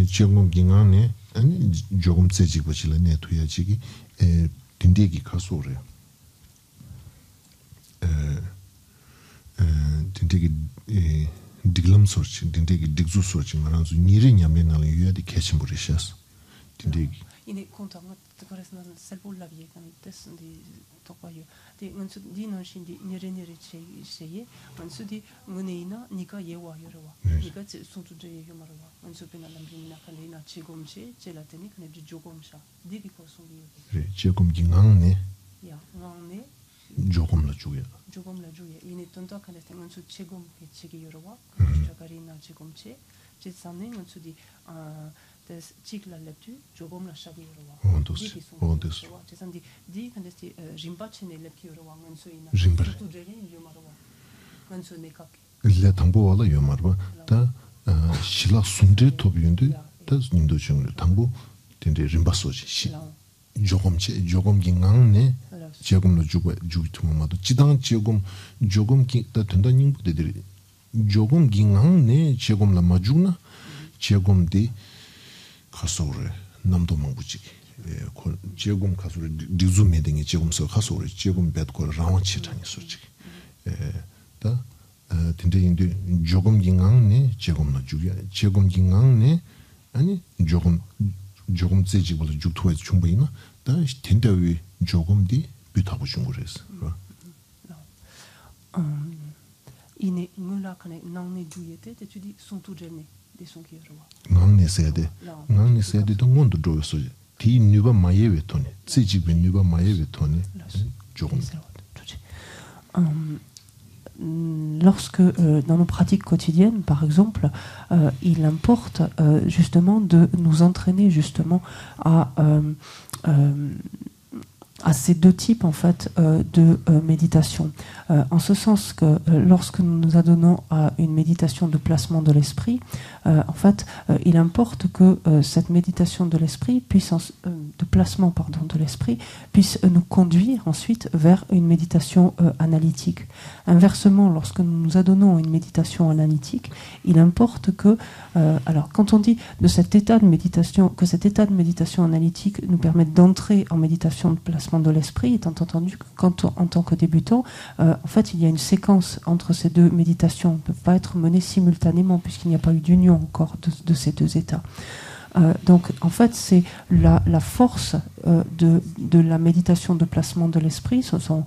조금 긴강네 아니 조금 세지고 실내 투야지기 딘데기 가소래 딘데기 디글럼 소치 딘데기 딕주 소치 말아서 니리 냠레나를 유야디 캐침부리샤스 딘데기 이네 콘타가 그래서 셀볼라비에 가는 뜻인데 똑바요 데 먼저 디는 신디 니레니레 체이세예 먼저디 문에이나 니가 예와 여러와 니가 손투제 요마로와 먼저 베나람비나 칸이나 치곰체 젤라테니 그네지 조곰샤 디기 코송이 그래 조금 긴강네 야 나네 조금라 주야 조금라 주야 이네 tonto 칸에테 먼저 치곰 체기 여러와 그자가리나 치곰체 제산네 먼저디 cycle la lecture jogom la shagirowa ondos 제산디 디 근데티 림바체네 lepkirowa 원소이나 투제리 요마로와 원소네 각 일레 당보와라 요마르바 다 실라 순데 토비운데 다 님도 중으로 당보 된데 림바소지 시 조금체 조금 긴강네 조금로 주기투마도 지당 조금 다 된다 님부들이 조금 긴강네 조금라 마주나 조금디 가소르 남도 망부지 제금 가소르 디즈메딩이 제금서 가소르 제금 배드고 라운치라니 소지 다 딘데인데 조금 긴강네 제금나 주야 제금 긴강네 아니 조금 제지불 죽토에 충분히나 다 딘데위 조금디 비타고 중거래서 이네 물라카네 나오네 주예테 대주디 손투제네 ngang ne sede dong won do so ti nuba mayewe tone tsiji be nuba mayewe tone jogom lorsque dans nos pratiques quotidiennes par exemple il importe justement de nous entraîner justement à ces deux types en fait de méditation, en ce sens que lorsque nous nous adonnons à une méditation de placement de l'esprit, en fait, il importe que cette méditation de l'esprit puisse de placement de l'esprit puisse nous conduire ensuite vers une méditation analytique. Inversement, lorsque nous nous adonnons à une méditation analytique, il importe que alors quand on dit de cet état de méditation que cet état de méditation analytique nous permette d'entrer en méditation de placement de l'esprit, étant entendu que quand en tant que débutant, en fait, il y a une séquence entre ces deux méditations. On ne peut pas être mené simultanément puisqu'il n'y a pas eu d'union encore de ces deux états. Donc, en fait, c'est la force de la méditation de placement de l'esprit, son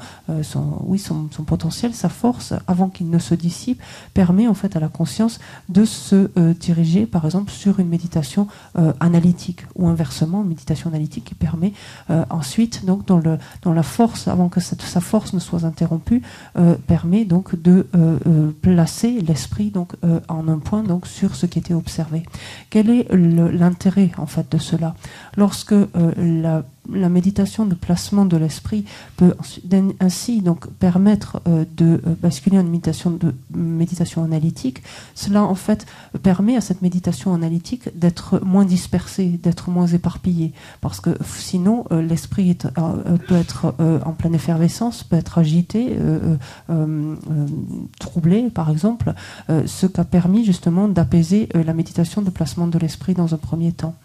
potentiel, sa force, avant qu'il ne se dissipe, permet en fait à la conscience de se diriger, par exemple, sur une méditation analytique, ou inversement, une méditation analytique qui permet ensuite, donc, dans la force, avant que sa force ne soit interrompue, permet donc de placer l'esprit donc en un point donc sur ce qui était observé. Quel est l'intérêt en fait de cela? Lorsque la méditation de placement de l'esprit peut ainsi donc permettre de basculer en méditation analytique, cela en fait permet à cette méditation analytique d'être moins dispersée, d'être moins éparpillée, parce que sinon l'esprit peut être en pleine effervescence, peut être agité, troublé par exemple, ce qui a permis justement d'apaiser la méditation de placement de l'esprit dans un premier temps.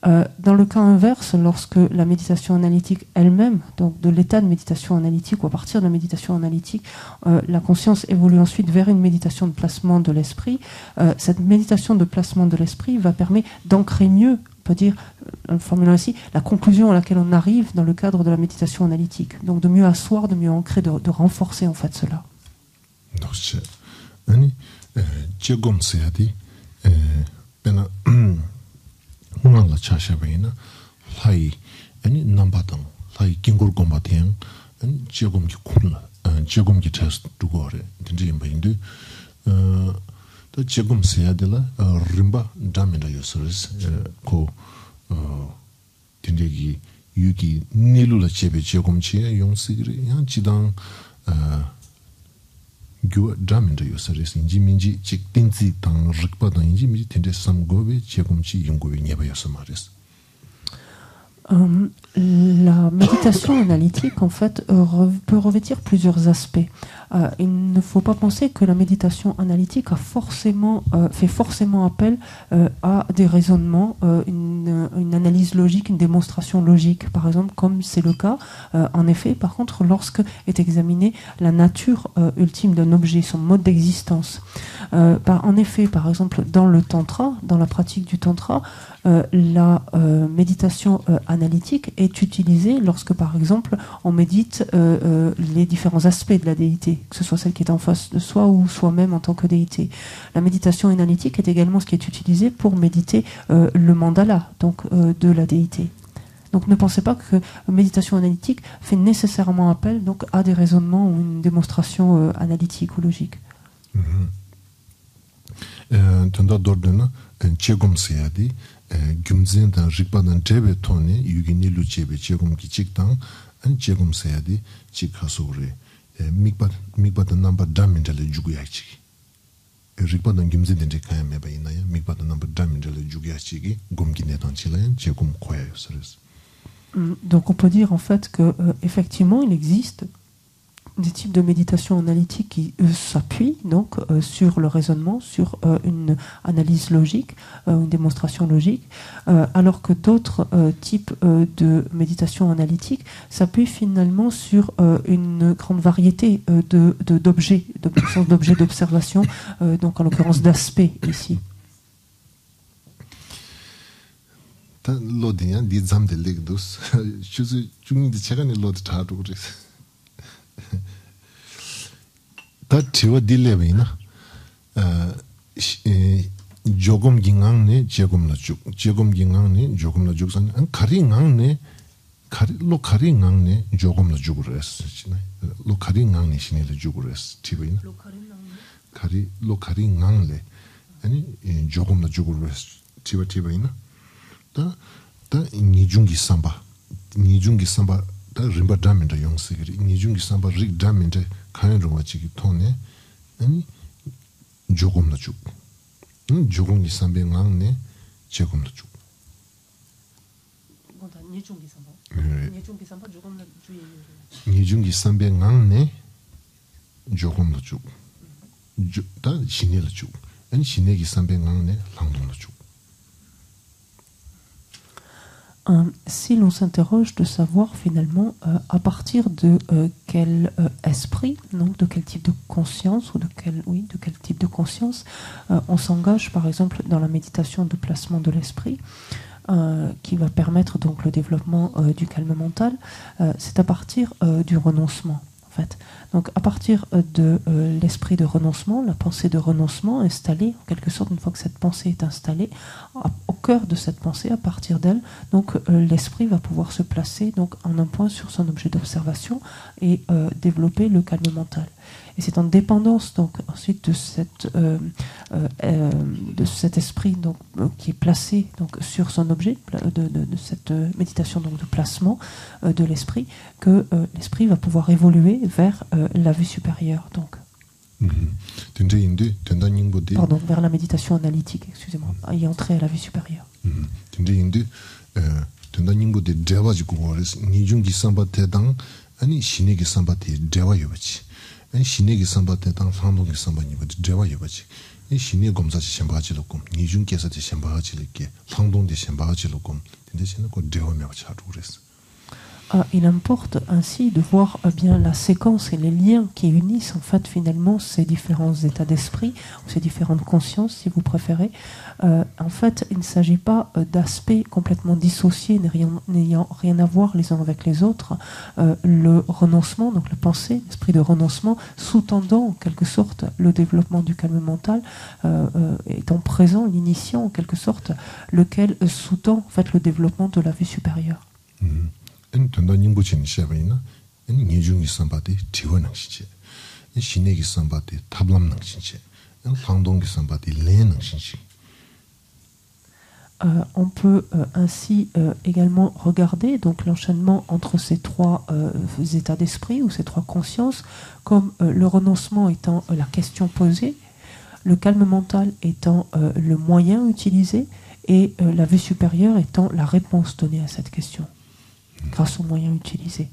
Dans le cas inverse, lorsque la méditation analytique elle-même, donc de l'état de méditation analytique ou à partir de la méditation analytique, la conscience évolue ensuite vers une méditation de placement de l'esprit, cette méditation de placement de l'esprit va permettre d'ancrer mieux, on peut dire, en formulant ainsi, la conclusion à laquelle on arrive dans le cadre de la méditation analytique. Donc de mieux asseoir, de mieux ancrer, de renforcer en fait cela. 아니 제곰 세야디 베나 hunala chashabayina lai ani nambatang lai kingur gombateng ani jegom ki kunla jegom ki test dugore dinje yimbayindu da jegom seyadela rimba damenda yosres ko dinje gi yugi nilula chebe jegom chi yongsigri yang chidang gyua damenda yosres inji minji chik tinzi tang rikpa tang inji minji tende samgobe jegomchi yunggobe nyeba yosamares. La méditation analytique, en fait, peut revêtir plusieurs aspects. Il ne faut pas penser que la méditation analytique fait forcément appel à des raisonnements, une analyse logique, une démonstration logique, par exemple, comme c'est le cas, en effet, par contre, lorsque est examinée la nature ultime d'un objet, son mode d'existence. En effet, par exemple, dans le tantra, dans la pratique du tantra, la méditation analytique est utilisée lorsque, par exemple, on médite les différents aspects de la déité, que ce soit celle qui est en face de soi ou soi-même en tant que déité. La méditation analytique est également ce qui est utilisé pour méditer le mandala, donc de la déité. Donc ne pensez pas que méditation analytique fait nécessairement appel donc, à des raisonnements ou une démonstration analytique ou logique. Gyumzen dan rikpa dan drebe tone yugi nilu chebe chegum ki chik tang an chegum sayadi chik hasore mikpa dan namba damindale jugu yakchiki rikpa dan gyumzen den kaya meba inaya mikpa dan namba damindale jugu yakchiki gomki netan chilayan chegum koya yosares. Donc on peut dire en fait que effectivement il existe des types de méditation analytique qui s'appuient donc sur le raisonnement, sur une analyse logique, une démonstration logique, alors que d'autres types de méditation analytique s'appuient finalement sur une grande variété d'objets, d'objets d'observation, donc en l'occurrence d'aspects ici. 다 tiwa dilebina jogom gingang jegom la juk jegom gingang ne jogom la juk san an kari ngang ne kari ngang ne jogom la juk res lo kari ngang ne shine la juk res tiwina kari ngang le ani jogom la juk res tiwina da nijungi samba da rimba damenda yongsigiri nijungi samba rik damenda kayan rungwa chigi tone ani jogom la juk jogom gi sambe ngang ne jegom la juk nijungi sambe ngang ne jogom la juk da shine la juk ani shine gi sambe ngang ne langdong la juk. Si l'on s'interroge de savoir finalement à partir de quel esprit, donc de quel type de conscience ou de quel type de conscience on s'engage par exemple dans la méditation de placement de l'esprit qui va permettre donc le développement du calme mental, c'est à partir du renoncement. En fait. Donc à partir de l'esprit de renoncement, la pensée de renoncement installée, en quelque sorte, une fois que cette pensée est installée, au cœur de cette pensée, à partir d'elle, donc l'esprit va pouvoir se placer donc en un point sur son objet d'observation et développer le calme mental. Et c'est en dépendance donc ensuite de cet esprit donc qui est placé donc sur son objet de cette méditation donc de placement de l'esprit que l'esprit va pouvoir évoluer vers la vue supérieure donc. Pardon, vers la méditation analytique, excusez-moi, y entrer à la vue supérieure. 신내기 삼바테 당 상동기 삼바니 버지 대화 여바지 이 신내 검사지 셴바지로금 니중께서지 셴바지르게 상동대 셴바지로금 근데 신은 그 대화며 차도 그랬어. Il importe ainsi de voir bien la séquence et les liens qui unissent en fait finalement ces différents états d'esprit, ou ces différentes consciences si vous préférez. En fait, il ne s'agit pas d'aspects complètement dissociés, n'ayant rien à voir les uns avec les autres. Le renoncement, donc la pensée, l'esprit de renoncement, sous-tendant en quelque sorte le développement du calme mental, étant présent, l'initiant en quelque sorte, lequel sous-tend en fait le développement de la vue supérieure. tanda nyingbo chen shabayina nyejungi sambate tiwa nangshinche shinegi sambate tablam nangshinche langdongi sambate len nangshinche. On peut ainsi également regarder donc l'enchaînement entre ces trois états d'esprit ou ces trois consciences comme le renoncement étant la question posée, le calme mental étant le moyen utilisé et la vue supérieure étant la réponse donnée à cette question grâce aux moyens utilisés.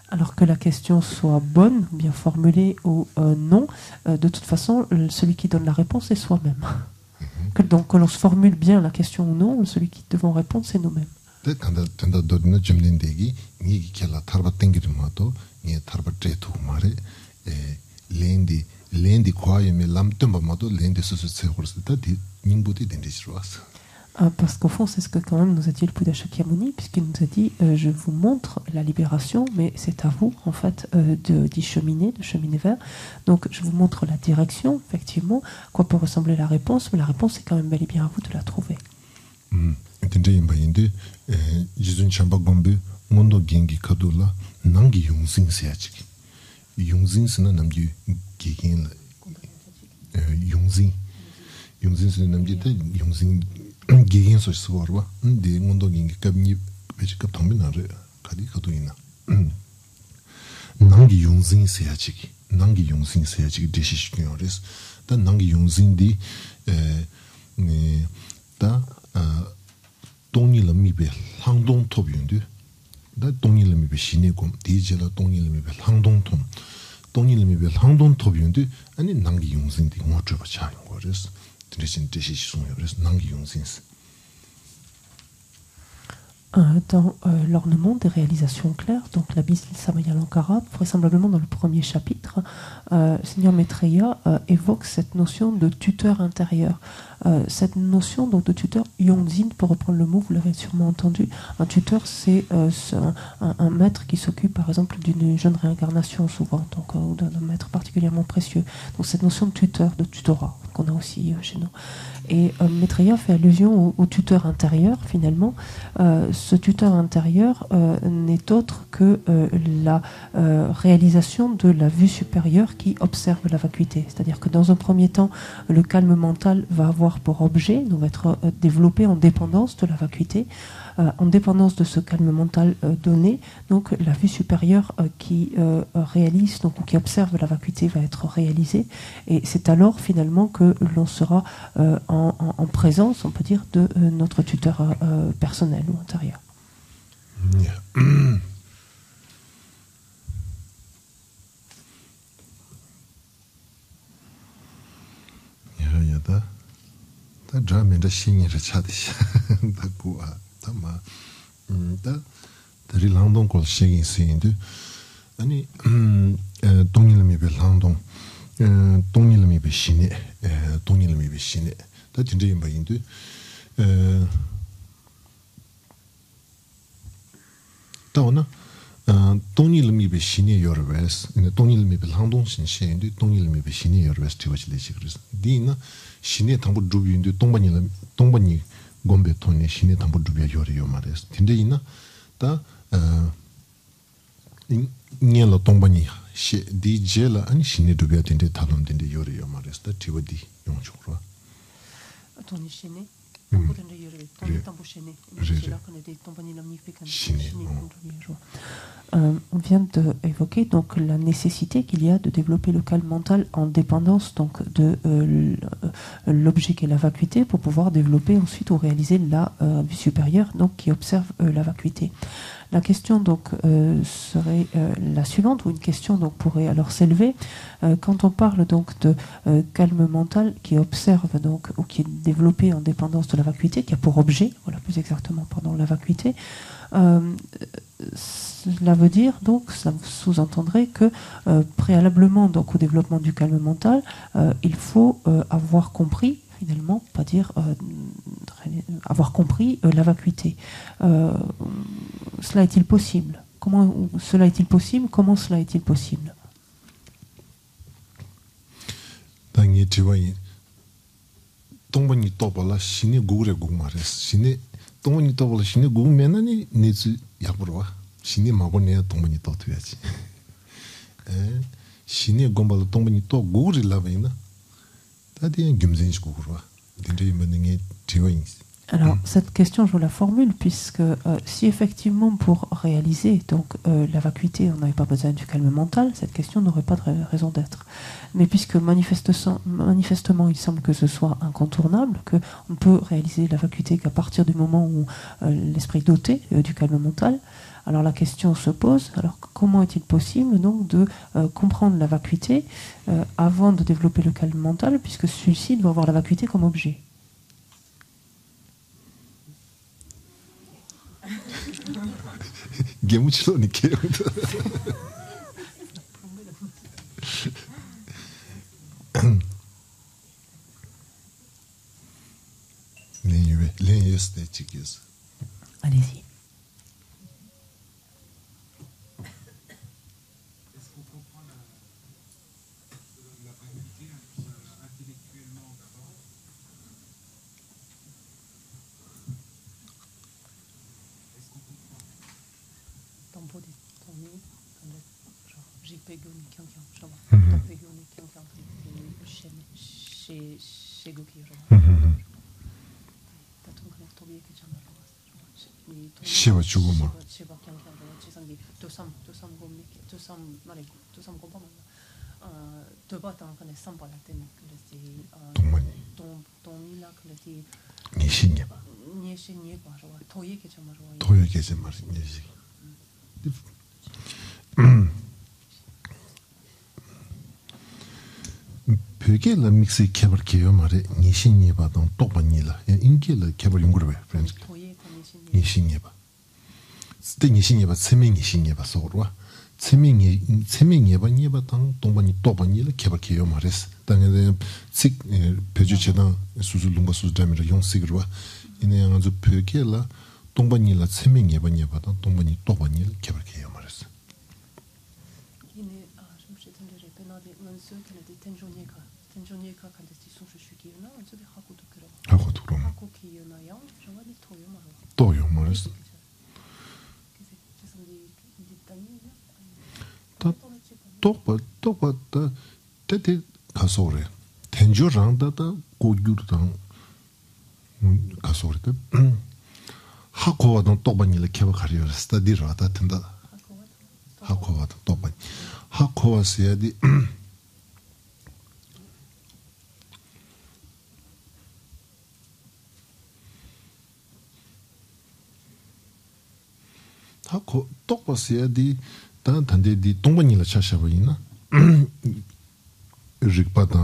Alors que la question soit bonne, bien formulée ou non, de toute façon, celui qui donne la réponse est soi-même. Donc que l'on se formule bien la question ou non, celui qui devons répondre, c'est nous-mêmes. tanda dorina jumdendegi ngi kela tarba tengiri mato ngi tarba tretu mare lendi kwaye me lamtemba mato lendi susu tsekhorse tati ningboti dendishwas. Parce qu'au fond, c'est ce que quand même nous a dit le Bouddha Shakyamuni, puisqu'il nous a dit je vous montre la libération, mais c'est à vous en fait d'y cheminer, de cheminer vers. Donc je vous montre la direction, effectivement, quoi peut ressembler la réponse, mais la réponse est quand même bel et bien à vous de la trouver. Tende yimbayinde jizun chamba gombe ngondo gengi kadula nangi yungzing seyachiki yungzing sina namji gegen yungzing sina namji ta yungzing gegen so swarwa de ngondo gengi kabni bechi kap tangbe na re kadi kaduina nangi yungzing seyachiki deshi shikyorис ta nangi yungzing di ta 동이 럼미베 항동 톱인데 다 동이 럼미베 시내곰 디젤라 동이 럼미베 항동 톱 동이 럼미베 항동 톱인데 아니 남기 용신디 뭐저 차인 거です대신 décision 그래서 남기 용신스. Dans l'ornement des réalisations claires, donc la Bhil Samayalankara, vraisemblablement dans le premier chapitre, Seigneur Maitreya évoque cette notion de tuteur intérieur. Cette notion donc, de tuteur yongzin, pour reprendre le mot, vous l'avez sûrement entendu, un tuteur c'est un maître qui s'occupe par exemple d'une jeune réincarnation souvent, donc d'un maître particulièrement précieux. Donc cette notion de tuteur, de tutorat qu'on a aussi chez nous. Et Maitreya fait allusion au tuteur intérieur finalement. Ce tuteur intérieur n'est autre que la réalisation de la vue supérieure qui observe la vacuité. C'est-à-dire que dans un premier temps, le calme mental va avoir pour objet, donc va être développé en dépendance de la vacuité, en dépendance de ce calme mental donné. Donc la vue supérieure qui réalise, donc, ou qui observe la vacuité va être réalisée. Et c'est alors finalement que l'on sera en présence, on peut dire, de notre tuteur personnel ou intérieur. 다 드라마의 신이를 찾으시 다 고아 담아 다 다리 랑동 걸 시기 쓰인데 아니 동일미 벨 랑동 동일미 벨 신이 동일미 벨 신이 다 진짜 임바인데 다오나 동일미 벨 신이 여러베스 동일미 벨 랑동 신시인데 동일미 벨 신이 여러베스 티워치리시 그래서 디나 신의 당부 주비인데 동반이 곰베 토네 신의 당부 주비야 요리요 말이스 근데 있나 다 인엘로 동반이 시 디젤라 아니 신의 주비야 된데 탈론된데 요리요 말이스 다 티워디 용적으로 돈이 신의 On vient d'évoquer donc la nécessité qu'il y a de développer le calme mental en dépendance donc de l'objet qu'est la vacuité pour pouvoir développer ensuite ou réaliser la vue supérieure donc qui observe la vacuité. La question donc serait la suivante, ou une question donc pourrait alors s'élever quand on parle donc de calme mental qui observe donc ou qui est développé en dépendance de la vacuité, qui a pour objet, voilà plus exactement, pardon, la vacuité. Cela veut dire donc, ça sous-entendrait que préalablement donc au développement du calme mental, il faut avoir compris finalement, pas dire avoir compris la vacuité. Cela est-il possible? Comment cela est-il possible? Comment cela est-il possible? Alors, cette question, je vous la formule, puisque si effectivement, pour réaliser donc, la vacuité, on n'avait pas besoin du calme mental, cette question n'aurait pas de raison d'être. Mais puisque manifestement, il semble que ce soit incontournable, qu'on ne peut réaliser la vacuité qu'à partir du moment où l'esprit est doté du calme mental, alors la question se pose, alors comment est-il possible donc de comprendre la vacuité avant de développer le calme mental, puisque celui-ci doit avoir la vacuité comme objet? Allez-y. Est-ce qu'on comprend la vacuité intellectuellement d'abord? Est-ce qu'on comprend? Shiva Chuguma. Nishinyeba. Toyo Kejimar. Pyoge la mixi kebar keyo mare nishinyeba dang tokpa nila. Inke la kebar yungurwe, friends. Nishinyeba. Site nishinyeba, tseme nishinyeba sokorwa. Tseme nyeba nyeba dang tongpa ni tokpa nila kebar keyo mares. Dangay tsik pyoge che dang suzu lumba suzu damira yung sikirwa. Ina yang anzu pyoge la tongpa nila tseme nyeba nyeba dang tongpa ni tokpa nila kebar keyo mares. Toyo mares. Tokpa ta tete kasore. Tenjo rang da gogyur dang kasore ta. Hakowa dang tokpa nila keba kariyo sta di rata tenda. Hakowa dang tokpa. Hakowa siya di 하고 똑바스야 디 단단데 디 동반이라 차샤바이나 릭바다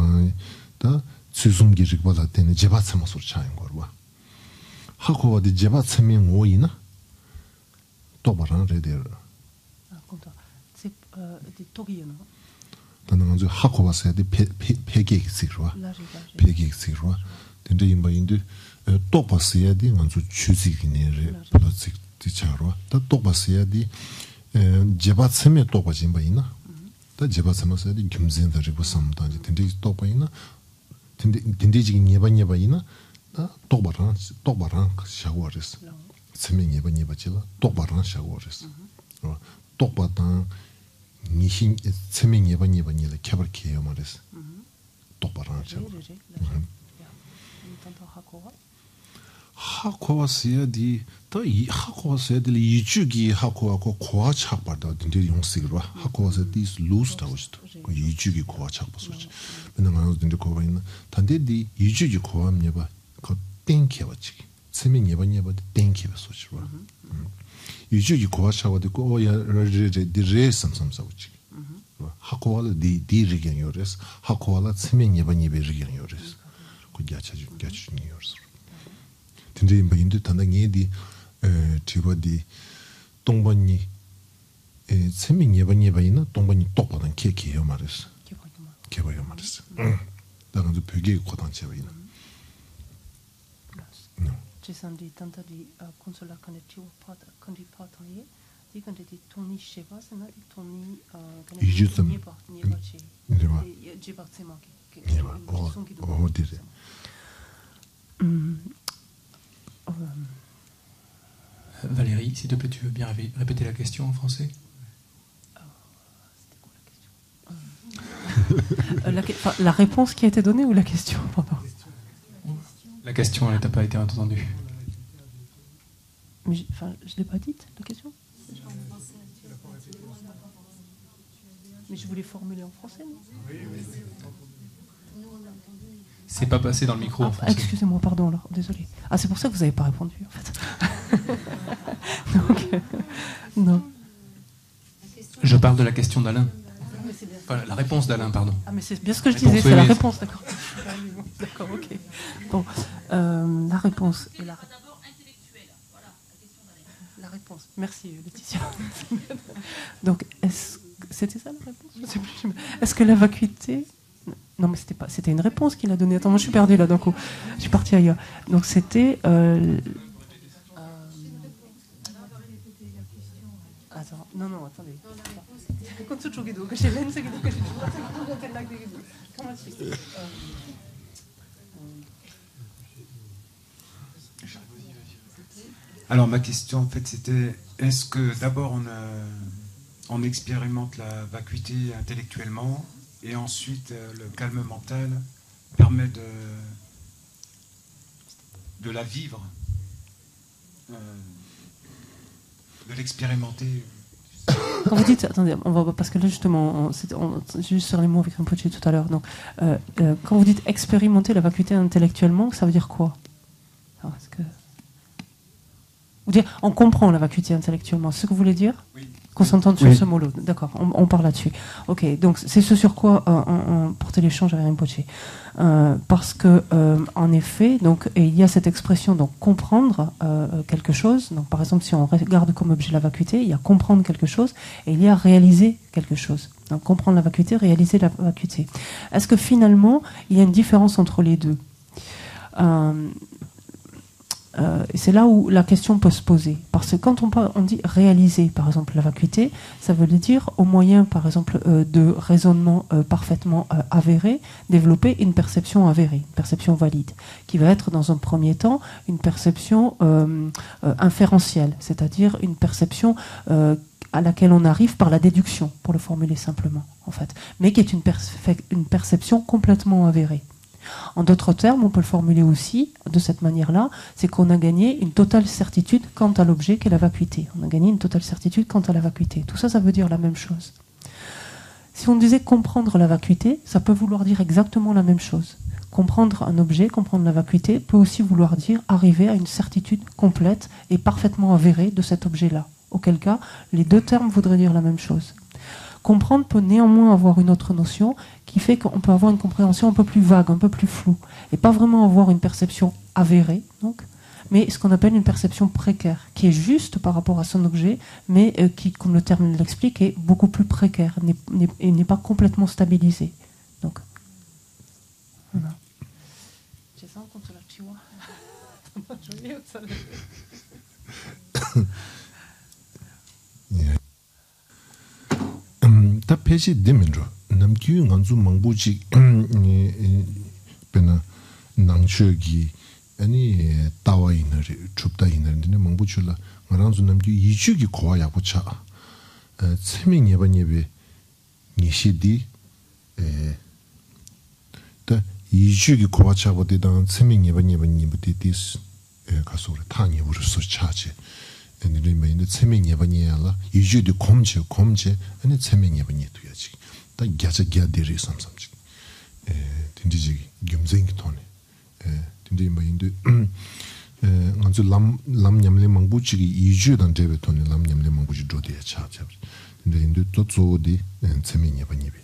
다 수숨기 릭바다 때는 제바츠마 소리 차인 거와 하고 어디 제바츠미 오이나 똑바랑 레데르 아 근데 집 토기요나 단은 아주 하고 봤어야 디 폐기 식으로 폐기 식으로 근데 임바인데 똑바스야 디 아주 추지기네를 플라스틱 디차로 다 똑바스야 디 제바츠메 똑바진 바이나 다 제바츠마스야 디 김진다리고 삼다지 근데 똑바이나 근데지기 예바예바이나 다 똑바랑 샤워레스 세명 예바예바질라 똑바랑 샤워레스 똑바당 니신 세명 예바예바니라 캐버케요 말레스 똑바랑 샤워 하코와스야디 또 이 하코와스야디 이주기 하코와고 고아 착바다 근데 용식으로 하코와스디 루스타우스도 이주기 고아 착바소지 맨날 근데 고바이나 단데디 이주기 고함녀바 그 땡켜버지 tseme nyeba nyeba tenki ba sochwa yuju gi kwa chawa de ko ya re de re sam sa uchi hakoala di rigen yores hakoala tseme nyeba nyeba rigen yores ko gyacha ni yores tinde imba indu tanda nge di tiba di 동번이 세민 예반예반이나 동번이 똑바른 케케요 말했어. 개발요 말했어. 나간도 벽에 고단체바이나. 지산디 단타디 콘솔라 카네티오 파타 컨디 파타예 디간데 디 토니 셰바스나 디 토니 이주점 니바치 니바 지박세마게 니바 어디래 Valérie, s'il te plaît, tu veux bien répéter la question en français? C'était quoi la question? La réponse qui a été donnée ou la question? Pardon. La question, elle n'a pas été entendue. Mais je ne l'ai pas dite, la question? Mais je voulais formuler en français, non? C'est pas passé dans le micro en français. Excusez-moi, pardon, alors, désolé. Ah, c'est pour ça que vous n'avez pas répondu, en fait. Donc, non. Je parle de la question d'Alain. Enfin, la réponse d'Alain, pardon. Ah, mais c'est bien ce que je disais, c'est la réponse, d'accord. D'accord, ok. Bon, la réponse et la réponse. La réponse. Merci, Laetitia. Donc, c'était ça la réponse? Je sais plus. Est-ce que la vacuité... Non, mais c'était une réponse qu'il a donnée. Attends, moi je suis perdue là d'un coup. Je suis partie ailleurs. Donc c'était... Attends, non, attendez. Alors ma question en fait c'était, est-ce que d'abord on expérimente la vacuité intellectuellement et ensuite le calme mental permet de la vivre, de l'expérimenter. Quand vous dites, attendez, on va parce que là justement, juste sur les mots avec Rinpoche tout à l'heure. Donc, quand vous dites expérimenter la vacuité intellectuellement, ça veut dire quoi? Alors, est-ce que vous dire, on comprend la vacuité intellectuellement, c'est ce que vous voulez dire? Oui. Qu'on s'entende sur ce mot-là. D'accord, on parle là-dessus. Ok, donc c'est ce sur quoi on portait l'échange avec Rinpoche. Parce que, en effet, donc, il y a cette expression, donc comprendre quelque chose. Donc, par exemple, si on regarde comme objet la vacuité, il y a comprendre quelque chose et il y a réaliser quelque chose. Donc, comprendre la vacuité, réaliser la vacuité. Est-ce que finalement, il y a une différence entre les deux? Et c'est là où la question peut se poser. Parce que quand on dit réaliser, par exemple, la vacuité, ça veut dire, au moyen, par exemple, de raisonnement parfaitement avéré, développer une perception avérée, une perception valide, qui va être, dans un premier temps, une perception inférentielle, c'est-à-dire une perception à laquelle on arrive par la déduction, pour le formuler simplement, en fait, mais qui est une perception complètement avérée. En d'autres termes, on peut le formuler aussi de cette manière-là, c'est qu'on a gagné une totale certitude quant à l'objet qu'est la vacuité. On a gagné une totale certitude quant à la vacuité. Tout ça, ça veut dire la même chose. Si on disait comprendre la vacuité, ça peut vouloir dire exactement la même chose. Comprendre un objet, comprendre la vacuité, peut aussi vouloir dire arriver à une certitude complète et parfaitement avérée de cet objet-là. Auquel cas, les deux termes voudraient dire la même chose. Comprendre peut néanmoins avoir une autre notion qui fait qu'on peut avoir une compréhension un peu plus vague, un peu plus floue, et pas vraiment avoir une perception avérée, donc, mais ce qu'on appelle une perception précaire, qui est juste par rapport à son objet, mais qui, comme le terme l'explique, est beaucoup plus précaire, et n'est pas complètement stabilisée. Donc, voilà. 다 페이지 되면로 남규 간주 망부지 베나 낭셔기 아니 따와이너 춥다이너인데 망부출라 말한주 남규 이주기 고아야 붙자 세명 예반예베 니시디 다 이주기 고아차보다는 세명 예반예반니부티디스 가서 타니 우르서 차지 애들이 매일 세명 예반이야라 이주도 검제 아니 세명 예반이 돼야지 다 야자야들이 삼삼지 딘디지 겸생이 토네 딘디 매인데 nganzu lam nyamle mangbuchi gi iju dan debe toni lam nyamle mangbuchi jodi cha cha 근데 인도 또조디 세미냐 바니비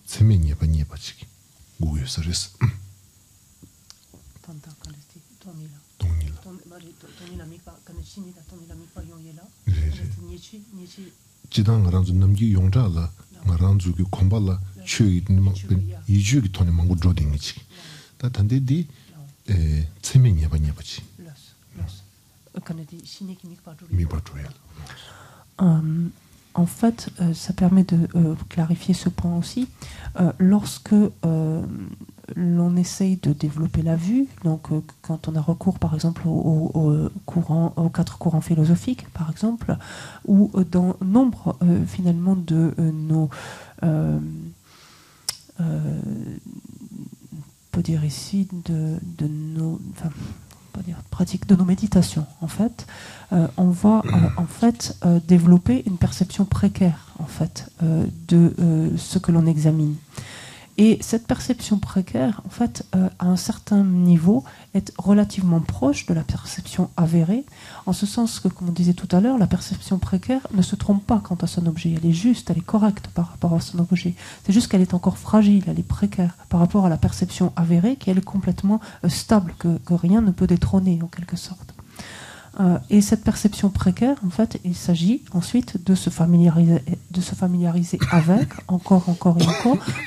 세미냐 바니바 치기 고요 서레스 Tanta kalesti tonila. 동일라 Tonila mikpa kanachini da tonila mikpa yongela. Nichi 지당 랑주 남기 용자라 랑주기 콤발라 추이 이주기 토니 망고 조딩이치 다 단데디 세미냐 바니바치 los. Kanadi shiniki mikpa 미바토야 En fait, ça permet de clarifier ce point aussi. Lorsque l'on essaye de développer la vue, donc quand on a recours par exemple aux 4 courants philosophiques, par exemple, ou dans nombre finalement de nos, on peut dire ici, de nos, enfin, pratique de nos méditations, en fait, on va en fait développer une perception précaire en fait de ce que l'on examine. Et cette perception précaire, en fait, à un certain niveau, est relativement proche de la perception avérée, en ce sens que, comme on disait tout à l'heure, la perception précaire ne se trompe pas quant à son objet. Elle est juste, elle est correcte par rapport à son objet. C'est juste qu'elle est encore fragile, elle est précaire par rapport à la perception avérée, qui elle est complètement stable, que rien ne peut détrôner, en quelque sorte. Et cette perception précaire, en fait, il s'agit ensuite de se familiariser avec, encore et encore,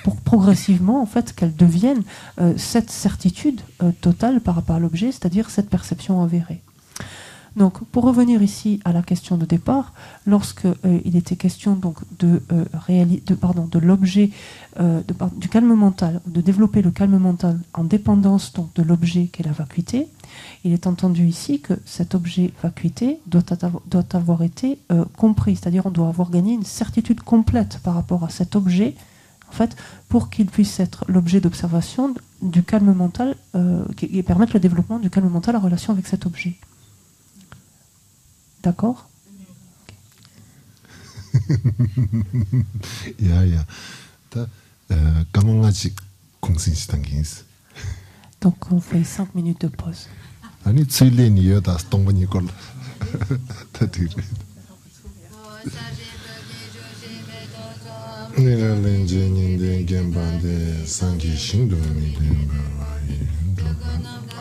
pour progressivement, en fait, qu'elle devienne cette certitude totale par rapport à l'objet, c'est-à-dire cette perception avérée. Donc, pour revenir ici à la question de départ, lorsque il était question donc de l'objet, du calme mental, de développer le calme mental en dépendance donc de l'objet qu'est la vacuité, il est entendu ici que cet objet vacuité doit avoir été compris, c'est-à-dire on doit avoir gagné une certitude complète par rapport à cet objet, en fait, pour qu'il puisse être l'objet d'observation du calme mental et permettre le développement du calme mental en relation avec cet objet. D'accord? 야야 다 가망아지 공신시당긴스 Donc on fait 5 minutes de pause. 아니 츠일레니여 다 동반이 걸 다들 네랄렌제닌데 겐반데 상기 신도미데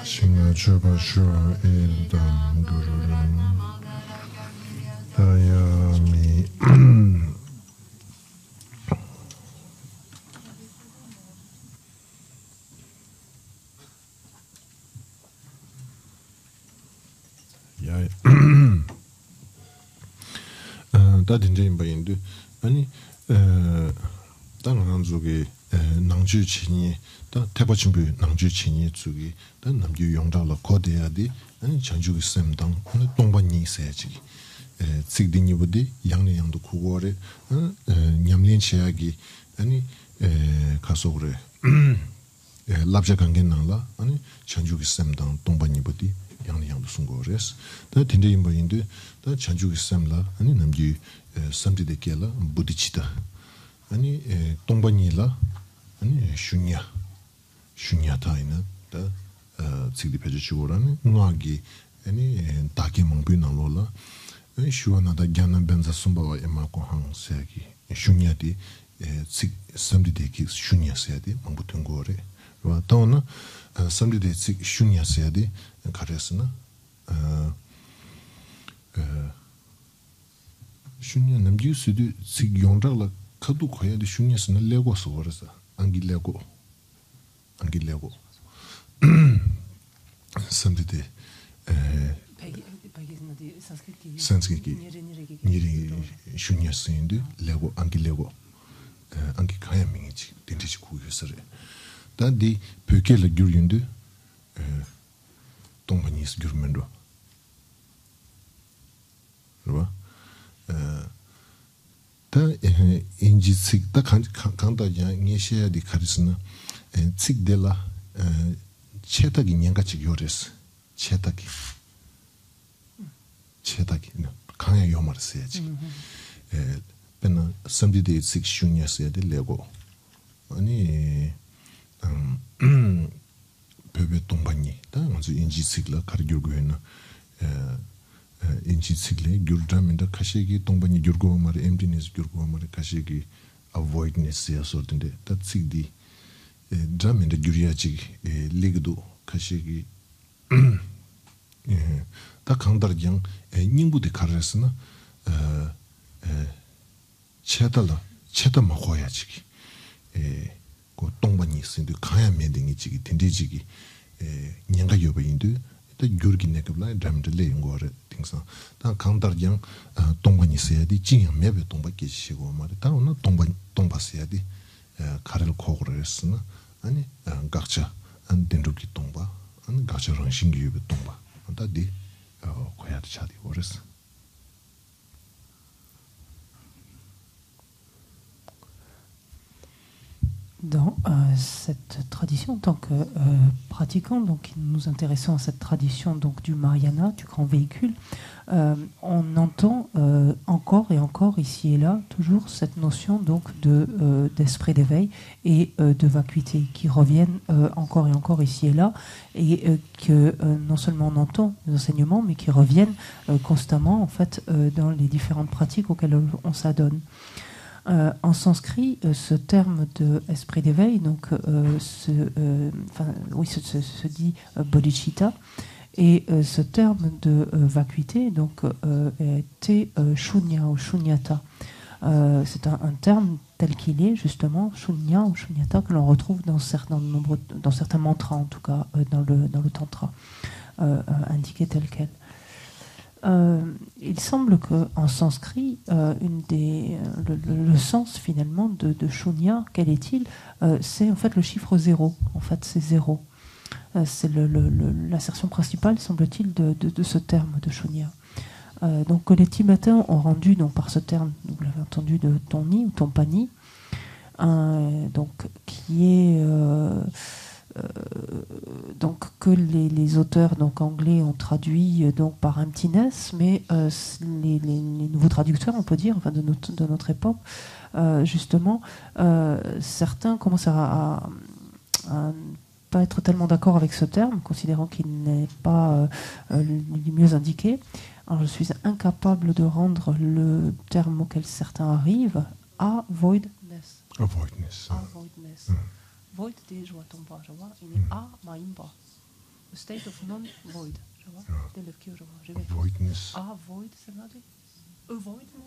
신나 쳐봐쇼 일단 그러는 다야미 야 다 된제인 바인데 아니 다른 쪽에 낭주치니 다 대바침부 낭주치니 쪽이 다 남주 용자라 거대야디 아니 전주기 쌤당 오늘 동반이 있어야지 직딩이부디 양내양도 구고래 냠린치야기 아니 가서 그래 랍자 관계나라 아니 전주기 쌤당 동반이부디 양내양도 순고레스 다 된제인 바인데 다 전주기 쌤라 아니 남주 삼디데케라 부디치다 아니 동반이라 아니 슈냐타이나 다 직디 페지치고라니 나기 아니 다게 몽비나로라 아니 슈와나다 갸나 벤자 숨바와 에마코 항세기 슈냐디 직 삼디데키 슈냐세디 몽부퉁고레 와 또나 삼디데 직 슈냐세디 카레스나 슈냐 남지수도 직 용자라 카도 코야디 슈냐스나 레고스 거라서 안길레고 samdide sanskrit niri shunya sindu lego angi kaya mingi dintichi kuyo sare da di pöke la gyuryundu tongpanis gyurmendo rwa da inji tsik da kanda ya ngesheya di karisina tsik de la chetagi nyangachik yores chetagi kanya yomar seyaji pena samdide tsik shunya seyade lego ani pepe tongpanyi da nganzu inji tsik la kar gyurguyo na 인치 цикл에 gyurdraminda kashegi tongbani gyurgo mari emptiness gyurgo mari kashegi avoidness ya sortinde that sigdi draminda gyuryachi ligdo kashegi ta kangdargyang ningbude karasna cheta mahoyachi 고 tongbani sindu kaya mendingi chigi tindijigi nyanga yoba indu 다 gyurginekabla dramdle ingore tingsa ta kangdargyang tongbani seyadi jingyang mebe tongba keshisigo mari ta ona tongba seyadi karel kogoresna ani gakcha an dendruki tongba an gakcha rangshingi yobe tongba ta di koyad chadi ores. Dans cette tradition, en tant que pratiquant, donc nous nous intéressons à cette tradition donc du Mahayana, du grand véhicule, on entend encore et encore ici et là toujours cette notion donc d'esprit d'éveil et de vacuité qui reviennent encore et encore ici et là, et que non seulement on entend les enseignements, mais qui reviennent constamment en fait dans les différentes pratiques auxquelles on s'adonne. En sanskrit, ce terme d'esprit d'éveil donc, se dit bodhicitta, et ce terme de vacuité donc, était shunya ou shunyata. C'est un terme tel qu'il est, justement, shunya ou shunyata, que l'on retrouve dans certains mantras, en tout cas dans le tantra, indiqué tel quel. Il semble qu'en sanskrit, le sens finalement de shunya, quel est-il? C'est en fait le chiffre 0. En fait, c'est 0. C'est l'assertion principale, semble-t-il, de ce terme de shunya. Donc, que les Tibétains ont rendu donc, par ce terme, vous l'avez entendu, de toni ou tompani, donc, qui est. Donc que les auteurs donc anglais ont traduit donc par emptiness, mais les nouveaux traducteurs, on peut dire, enfin de notre époque, justement, certains commencent à pas être tellement d'accord avec ce terme, considérant qu'il n'est pas le mieux indiqué. Alors je suis incapable de rendre le terme auquel certains arrivent, avoidness. Avoidness. Avoidness. Void de joie tomba, je vois. Il est a maimba. A state of non-void, je vois. De l'efkio, je vois. Avoidness. Avoid, c'est là. Avoidness.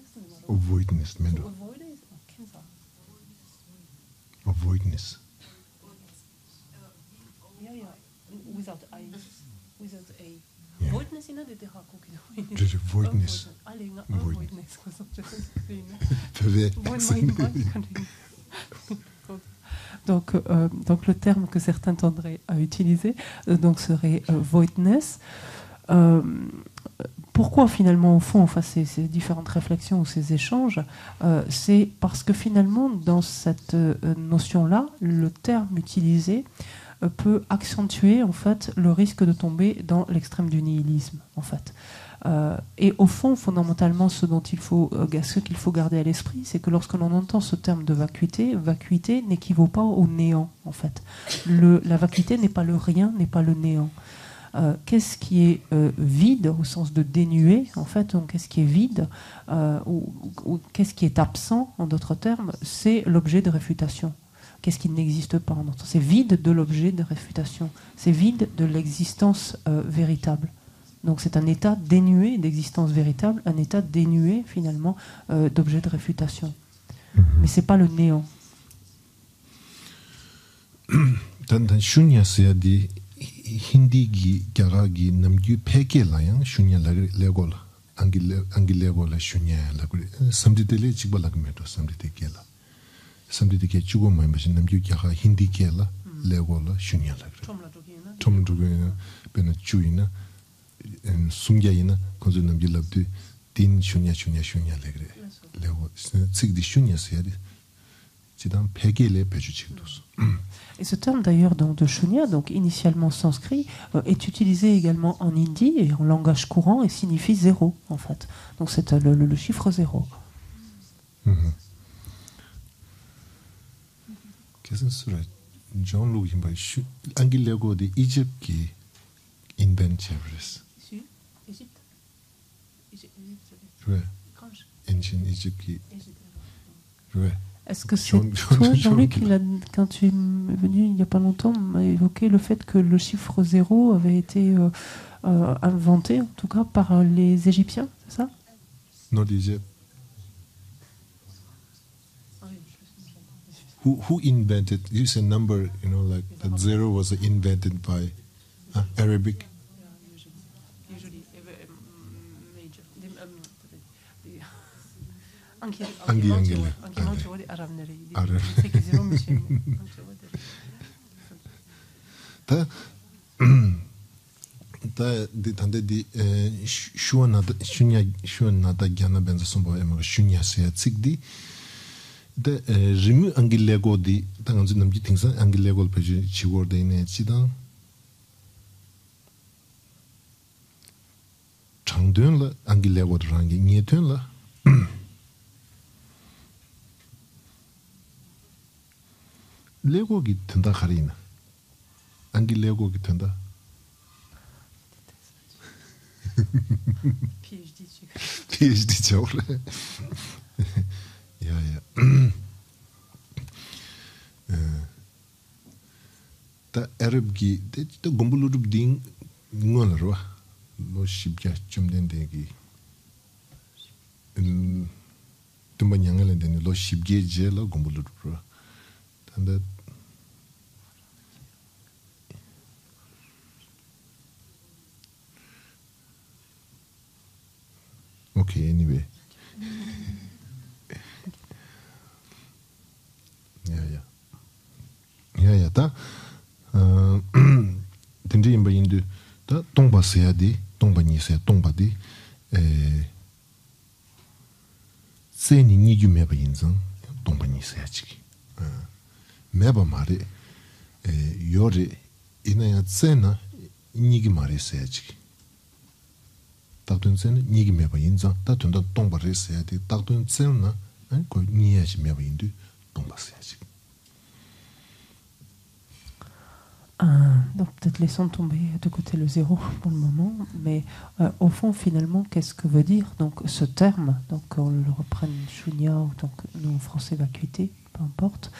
Avoidness, mendo. Avoid is cancer. Avoidness. Yeah. Without I. Without a. Yeah. Voidness is not the hakuki. Voidness. Avoidness. Donc le terme que certains tendraient à utiliser donc serait voidness. Pourquoi finalement au fond, enfin ces différentes réflexions ou ces échanges, c'est parce que finalement dans cette notion-là, le terme utilisé peut accentuer en fait le risque de tomber dans l'extrême du nihilisme en fait. Et au fond, fondamentalement, ce qu'il faut garder à l'esprit, c'est que lorsque l'on entend ce terme de vacuité n'équivaut pas au néant, en fait. La vacuité n'est pas le rien, n'est pas le néant. Qu'est-ce qui est vide, au sens de dénué, en fait, donc qu'est-ce qui est vide, ou qu'est-ce qui est absent, en d'autres termes, c'est l'objet de réfutation. Qu'est-ce qui n'existe pas en d'autres? C'est vide de l'objet de réfutation. C'est vide de l'existence véritable. Donc c'est un état dénué d'existence véritable, un état dénué finalement d'objet de réfutation. Mais c'est pas le néant. Dans shunya seyadi hindi gi gara gi namgyu peke la yang shunya lego la angi lego la shunya la samdite le chigba la meto samdite ke la samdite ke chugo mai machine namgyu gara hindi ke la lego la shunya la tom dugena bena chuina sungyaina konzu namgyu labdu tin shunya legre lego tsigdi shunya seyadi chidam peke le pechu chigdos. Et ce terme d'ailleurs donc, de shunya, donc initialement sanskrit, est utilisé également en hindi et en langage courant et signifie zéro en fait. Donc c'est le chiffre 0. Qu'est-ce que c'est? John Louis Angilego de Egypte qui invente Everest. Égypte Ouais. Ancient Egypt qui. Ouais. Est-ce que c'est toi, Jean-Luc, quand tu es venu il n'y a pas longtemps, m'a évoqué le fait que le chiffre 0 avait été inventé, en tout cas, par les Égyptiens, c'est ça? Not Egypt. Who invented? You say number, like that 0 was invented by Arabic. Angela. 다 디탄데 슈나다 갸나 벤자 sombo ema 슈냐세 칙디 데 리무 앙길레고디 당은지 남지 팅사 앙길레고 페지 치워데네 치다 장된라 앙길레고드랑기 니에텐라 레고기 텐다 카리나 앙길레고기 텐다 PhD 저래. 야야. 다 아랍기 또 공부루룹 딩 응원으로 뭐 쉽게 좀 된대기. 좀 방향을 내는 로 쉽게 제로 공부루룹으로. 단다 Okay, anyway. Yeah, ta. Tindi imba indu ta tongba seya di, tongba ni seya, tongba di. Seni nigyu meba inzang, tongba ni seya chiki. Meba mare, yore, inaya tsena nigi mare seya chiki. 딱든 zen 니기 메바 인자 따든다 동바레스야 돼 딱든 zen나 그 니야지 메바 인도 동바스야지. Donc peut-être laissons tomber de côté le 0 pour le moment, mais au fond finalement qu'est-ce que veut dire donc ce terme, donc on le reprenne shunya ou donc nous en français vacuité, peu importe.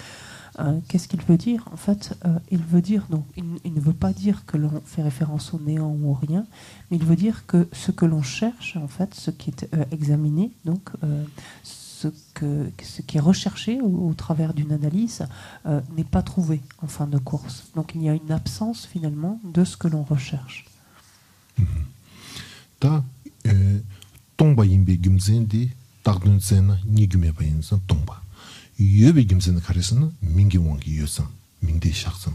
Qu'est-ce qu'il veut dire? En fait, il veut dire, donc, il ne veut pas dire que l'on fait référence au néant ou au rien, mais il veut dire que ce que l'on cherche, en fait, ce qui est examiné, donc ce qui est recherché au travers d'une analyse n'est pas trouvé en fin de course. Donc il y a une absence finalement de ce que l'on recherche. Ta tomba yimbe gumzendi tagdun zena ni gume bayin tomba. Yöbe gimsen karesana mingi wangi yosan mingde shaksan.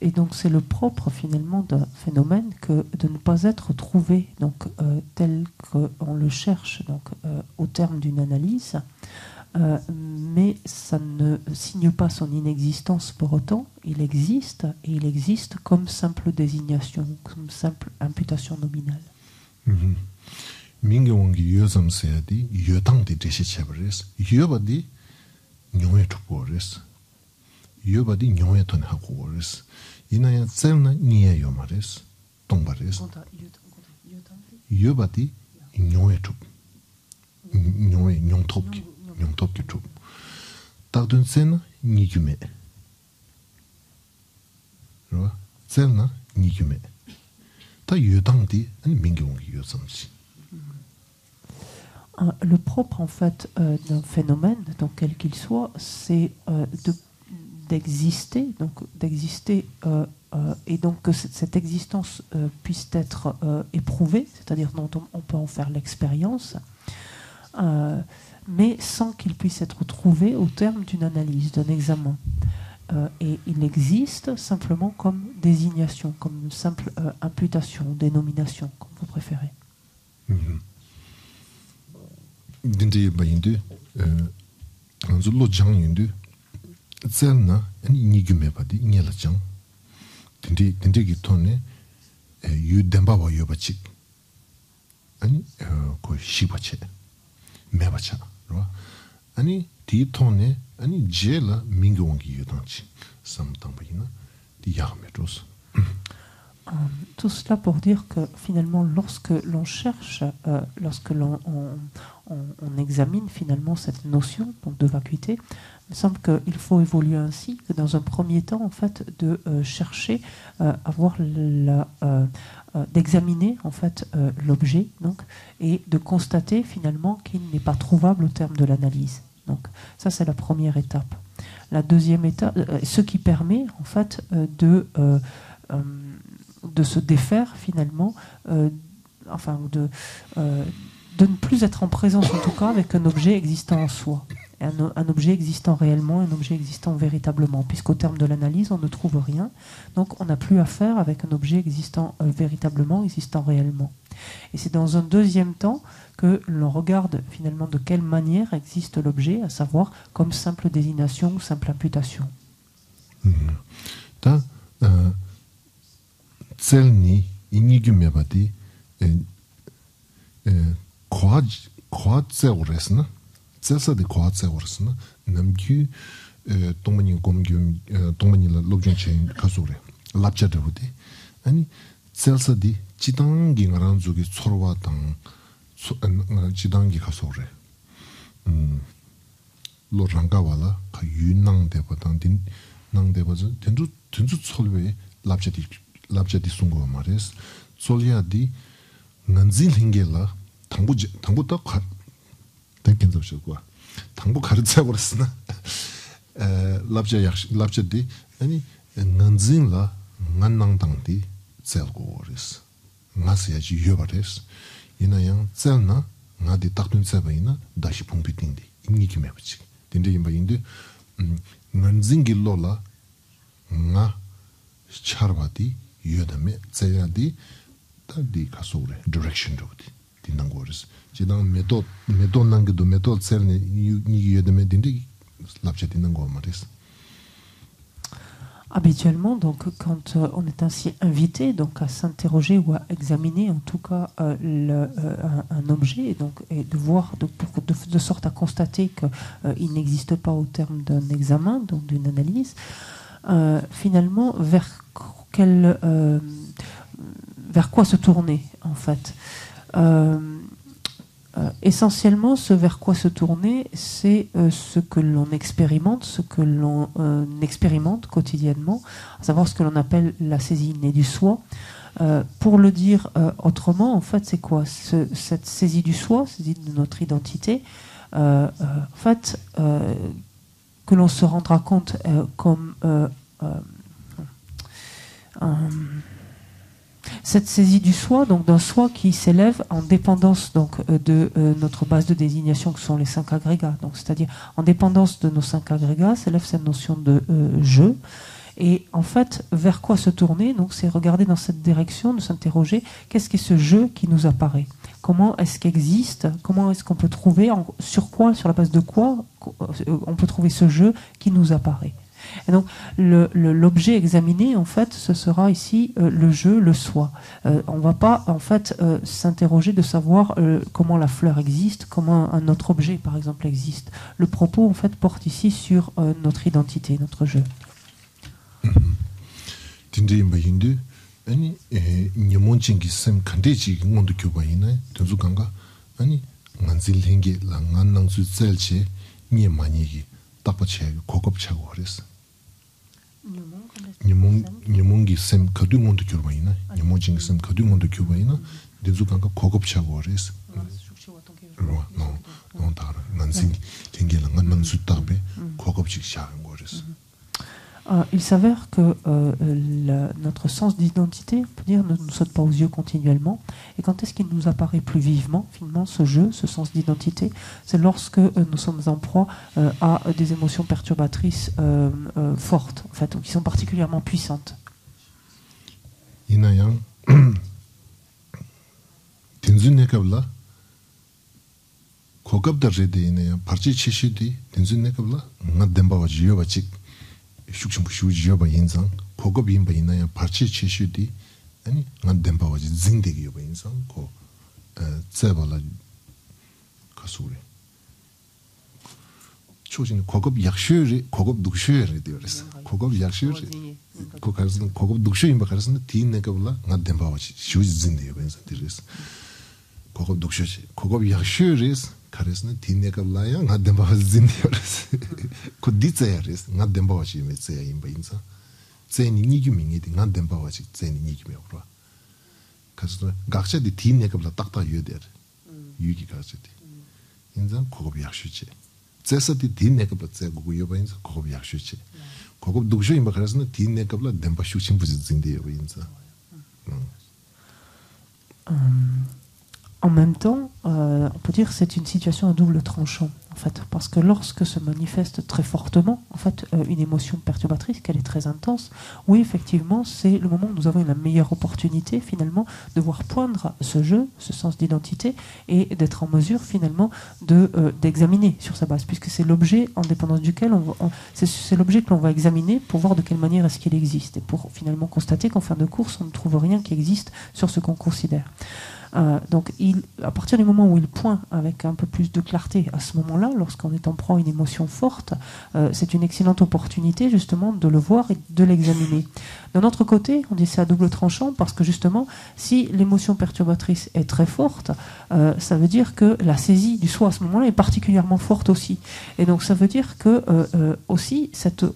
Et donc c'est le propre finalement d'un phénomène que de ne pas être trouvé donc tel qu'on le cherche donc au terme d'une analyse, mais ça ne signe pas son inexistence pour autant. Il existe et il existe comme simple désignation, comme simple imputation nominale. 민게 원기 여섬 세야디 여당디 대시체버스 여바디 뇽에 투고레스 여바디 뇽에 돈 하고레스 이나야 셀나 니에요 마레스 동바레스 여바디 뇽에 투 뇽에 뇽톱기 투 따든 세나 니규메 로 셀나 니규메 다 여당디 아니 민게 원기 여섬시. Le propre en fait d'un phénomène, donc quel qu'il soit, c'est d'exister, et donc que cette existence puisse être éprouvée, c'est-à-dire dont on peut en faire l'expérience, mais sans qu'il puisse être trouvé au terme d'une analyse, d'un examen. Et il existe simplement comme désignation, comme une simple imputation, dénomination, comme vous préférez. 딘데 바인데 안줄로 장인데 셀나 아니 니규메 바디 녜라장 딘데 기토네 유덴바와 요바치 아니 고 시바체 메바차 로 아니 디토네 아니 제라 민고원기 요단치 삼탕바이나 디야메로스. Tout cela pour dire que finalement, lorsque l'on cherche, lorsque l'on on examine finalement cette notion donc, de vacuité, il me semble qu'il faut évoluer ainsi que dans un premier temps, en fait, de chercher à voir d'examiner en fait l'objet donc et de constater finalement qu'il n'est pas trouvable au terme de l'analyse. Donc ça c'est la première étape. La deuxième étape, ce qui permet en fait de se défaire finalement, de ne plus être en présence en tout cas avec un objet existant en soi, un objet existant réellement, un objet existant véritablement, puisqu'au terme de l'analyse on ne trouve rien, donc on n'a plus affaire avec un objet existant véritablement, existant réellement. Et c'est dans un deuxième temps que l'on regarde finalement de quelle manière existe l'objet, à savoir comme simple désignation ou simple imputation. 셀니 이니규메바디 과제오레스나 셀사데 과제오레스나 남규 동문이 공규 동문이라 로그전체 가소레 랍자데부디 아니 셀사디 지당기 나란족이 서로와당 지당기 가소레 로랑가와라 가 유낭데바당 딘 낭데바즈 된주 솔베 랍자디 송고 말레스 솔리아디 난진 hin게라 당부다 가 대견접시고 당부 가르쳐 버렸으나 랍자디 아니 난진라 난낭당디 셀고레스 나스야지 유바레스 이나양 셀나 나디 딱든 세바이나 다시 퐁피팅디 임니키메 버치 딘데 임바인데 난진길로라 나 차르바디 유다메 제야디 다디 가소레 디렉션 도디 딘낭고르스 지당 메도난게도 메도 셀네 니 유다메 딘데 랍체 딘낭고 마레스. Habituellement, donc, quand on est ainsi invité donc, à s'interroger ou à examiner en tout cas un objet donc, et de voir de sorte à constater qu'il n'existe pas au terme d'un examen, donc d'une analyse, finalement, vers quoi se tourner en fait. Essentiellement, ce vers quoi se tourner, c'est ce que l'on expérimente, ce que l'on expérimente quotidiennement, à savoir ce que l'on appelle la saisie innée du soi. Pour le dire autrement, en fait, c'est quoi cette saisie du soi, saisie de notre identité, en fait, que l'on se rendra compte comme cette saisie du soi, donc d'un soi qui s'élève en dépendance donc de notre base de désignation que sont les 5 agrégats. Donc c'est-à-dire en dépendance de nos 5 agrégats s'élève cette notion de je. Et en fait, vers quoi se tourner? Donc c'est regarder dans cette direction, de s'interroger qu'est-ce qu'est ce je qui nous apparaît? Comment est-ce qu'il existe? Comment est-ce qu'on peut trouver sur la base de quoi on peut trouver ce je qui nous apparaît? Et donc l'objet examiné en fait ce sera ici le je, le soi. On va pas en fait s'interroger de savoir comment la fleur existe, comment un autre objet par exemple existe. Le propos en fait porte ici sur notre identité, notre je. 딘데임바인데 아니 녀몬칭기 셈 칸데지 뭔도 교바이나 된주강가 아니 만질행게 랑안낭수 셀체 니마니기 딱바체 고급차고 그랬어. 녀몽기 셈 거두몬도 교바이나 녀몬칭기 셈 거두몬도 교바이나 된주강가 고급차고 그랬어. non 다라 난생 댕게 랑안낭수 딱베 고급식 샤는 거 그랬어. Il s'avère que notre sens d'identité, on peut dire, ne nous saute pas aux yeux continuellement. Et quand est-ce qu'il nous apparaît plus vivement, finalement, ce jeu, ce sens d'identité? C'est lorsque nous sommes en proie à des émotions perturbatrices fortes, en fait, ou qui sont particulièrement puissantes. Inayang, tinzunekabla, kokabdarede inayang, parchi chishidi, tinzunekabla, ngadembawa jiyobachik. 슈크슈지여바 인상 고급 인바 있나요? 파치 치슈디 아니 난 덴바와지 징데기여 바 인상 고 제발라 가수리 초진 고급 약슈리 고급 독슈리 되어서 고급 약슈리 고가르스는 고급 독슈인 바가르스는 뒤내가 몰라 나덴바와지 슈즈인데요 그래서 들으스 고급 독슈지 고급 약슈리스 가르스는 뒤내가 몰라야 나덴바와진데요 그 디자야리스 나덴바와지 메세야 임바인사 제니 니기밍이 나덴바와지 제니 니기며 그러 가서 각자의 뒤내가 몰라 딱딱 유대야 유기 가르치 인자 고급 약슈지 제서디 뒤내가블 제고 요바인서 고급 약슈치 고급 독쇼인 바가르스는 뒤내가블 덴바 슈친 부진데요 인자 En même temps, on peut dire que c'est une situation à double tranchant, en fait, parce que lorsque se manifeste très fortement, en fait, une émotion perturbatrice, qu'elle est très intense, oui, effectivement, c'est le moment où nous avons la meilleure opportunité, finalement, de voir poindre ce jeu, ce sens d'identité, et d'être en mesure, finalement, d'examiner sur sa base, puisque c'est l'objet en dépendance duquel c'est l'objet que l'on va examiner pour voir de quelle manière est-ce qu'il existe, et pour finalement constater qu'en fin de course, on ne trouve rien qui existe sur ce qu'on considère. Donc, à partir du moment où il pointe avec un peu plus de clarté, à ce moment-là, lorsqu'on est en proie à une émotion forte, c'est une excellente opportunité justement de le voir et de l'examiner. D'un autre côté, on dit c'est à double tranchant parce que justement, si l'émotion perturbatrice est très forte, ça veut dire que la saisie du soi à ce moment-là est particulièrement forte aussi. Et donc, ça veut dire que aussi cette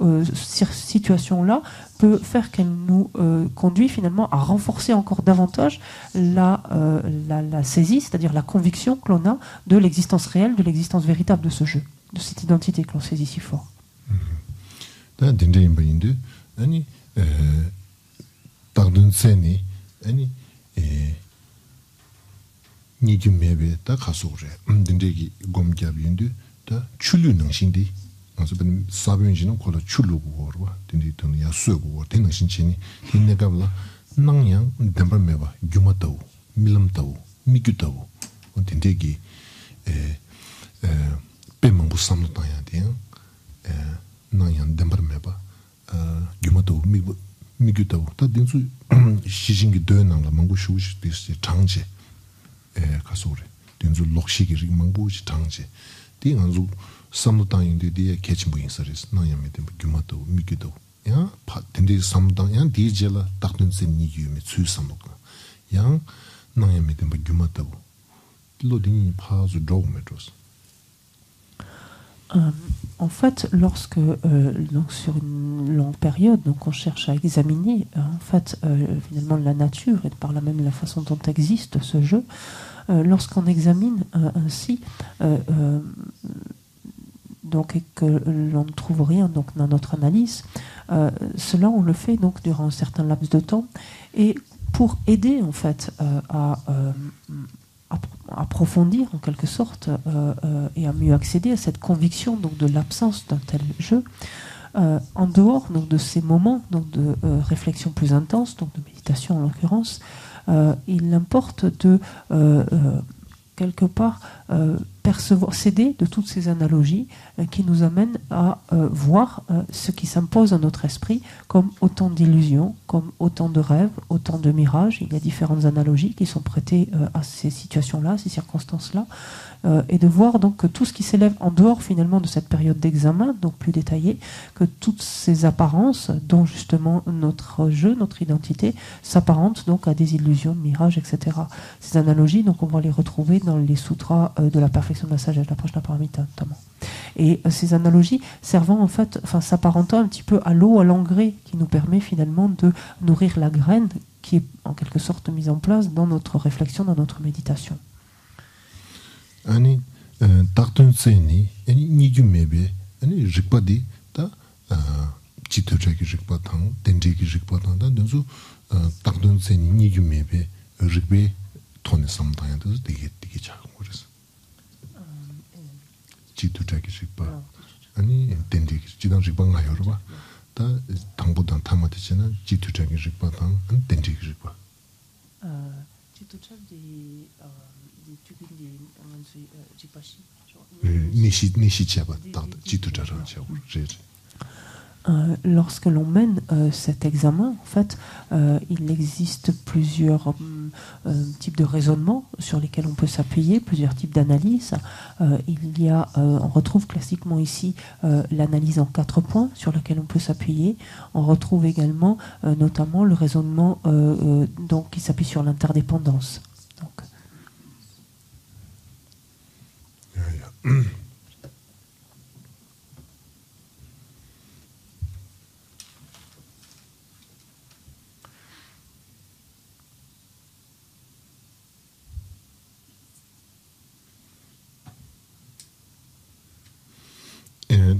situation-là peut faire qu'elle nous conduit finalement à renforcer encore davantage la saisie, c'est-à-dire la conviction que l'on a de l'existence réelle, de l'existence véritable de ce jeu, de cette identité que l'on saisit si fort. 그래서 사변지는 콜라 출루고 와 딘디든 야수고 되는 신체니 딘내가블라 낭양 덴바메바 규마타우 밀람타우 미규타우 딘데기 빼망부 삼노타야 돼 낭양 덴바메바 규마타우 미규타우 다 딘수 시징기 되는라 망고 슈시 디스 장제 가소래 딘수 록시기 망고지 장제 딩안주 삼도당인데 뒤에 개침부 인서리스 나야메데 규마도 미기도 야 파텐데 삼당 야 디젤라 딱든세 니규메 추삼도가 야 나야메데 규마도 로딩이 파즈 도메트로스. En fait, lorsque donc sur une longue période, donc on cherche à examiner en fait finalement la nature et par là même la façon dont existe ce jeu, lorsqu'on examine ainsi donc et que l'on ne trouve rien donc dans notre analyse, cela on le fait donc durant un certain laps de temps et pour aider en fait à approfondir en quelque sorte et à mieux accéder à cette conviction donc de l'absence d'un tel jeu. En dehors donc de ces moments donc de réflexion plus intense, donc de méditation en l'occurrence, il importe de quelque part percevoir, céder de toutes ces analogies qui nous amènent à voir ce qui s'impose à notre esprit comme autant d'illusions, comme autant de rêves, autant de mirages. Il y a différentes analogies qui sont prêtées à ces situations-là, ces circonstances-là, et de voir donc que tout ce qui s'élève en dehors finalement de cette période d'examen, donc plus détaillée, que toutes ces apparences, dont justement notre jeu, notre identité, s'apparentent donc à des illusions, mirages, etc. Ces analogies, donc on va les retrouver dans les sutras de la perfection de la sagesse, l'approche de la paramita notamment. Et ces analogies servant en fait, s'apparentant un petit peu à l'eau, à l'engrais qui nous permet finalement de nourrir la graine qui est en quelque sorte mise en place dans notre réflexion, dans notre méditation. 아니 딱든 세니 아니 니규메베 아니 직바디 다 지토자기 직바탕 덴지기 직바탕다 된수 딱든 세니 니규메베 직베 돈에 삼다야도 되게 작은 거라서 지토자기 직바 아니 덴지기 지당 직방 가요 봐. 다 당보단 타마티잖아 지토자기 직바탕 덴지기 직바 지토자기 lorsque l'on mène cet examen, en fait, il existe plusieurs types de raisonnements sur lesquels on peut s'appuyer, plusieurs types d'analyses. On retrouve classiquement ici l'analyse en 4 points sur lequel on peut s'appuyer. On retrouve également notamment le raisonnement donc, qui s'appuie sur l'interdépendance. Donc.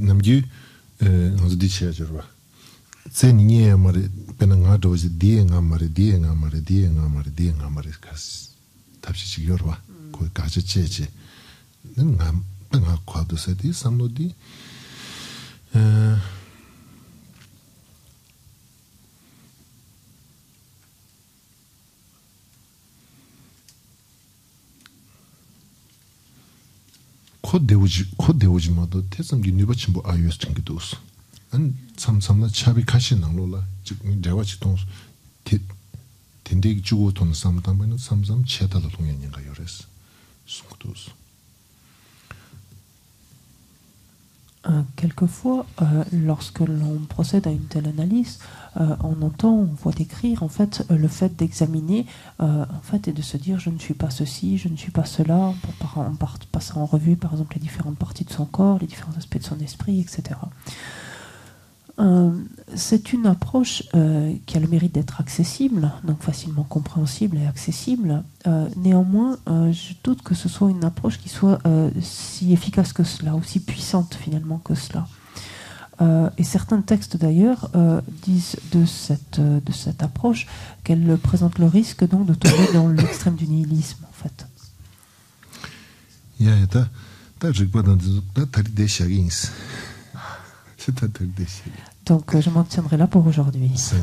남규 어디 지어줘 봐. 세니에 말에 배는 가도지 뒤에 가말에 가스 답시 지겨 봐. 거기 가지 제지. 난 내가 과도 세디 삼로디 코데우지마도 태성기 니버침보 아이오스 챙기도스 안 삼삼나 차비 카시 나로라 지금 내가 지동 딘데기 주고 돈 삼담에는 삼삼 체다도 동행인가 요레스 숨도스 Quelquefois, lorsque l'on procède à une telle analyse, on voit décrire en fait le fait d'examiner en fait et de se dire je ne suis pas ceci, je ne suis pas cela, en passant en revue par exemple les différentes parties de son corps, les différents aspects de son esprit, etc. C'est une approche qui a le mérite d'être accessible, donc facilement compréhensible et accessible. Néanmoins, je doute que ce soit une approche qui soit si efficace que cela, aussi puissante finalement que cela. Et certains textes d'ailleurs disent de cette approche qu'elle présente le risque donc de tomber dans l'extrême du nihilisme en fait. Donc je m'en tiendrai là pour aujourd'hui. Je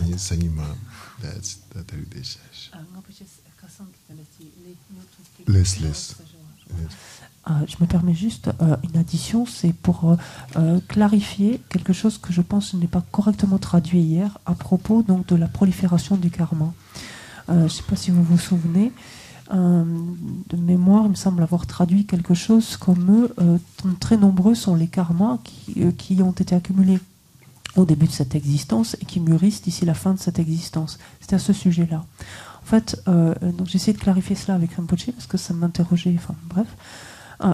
me permets juste une addition, c'est pour clarifier quelque chose que je pense n'est pas correctement traduit hier à propos donc de la prolifération du karma. Je ne sais pas si vous vous souvenez, de mémoire, il me semble avoir traduit quelque chose comme très nombreux sont les karmas qui ont été accumulés au début de cette existence et qui mûrissent d'ici la fin de cette existence. C'était à ce sujet-là. En fait, donc j'ai essayé de clarifier cela avec Rinpoche parce que ça m'interrogeait, enfin bref.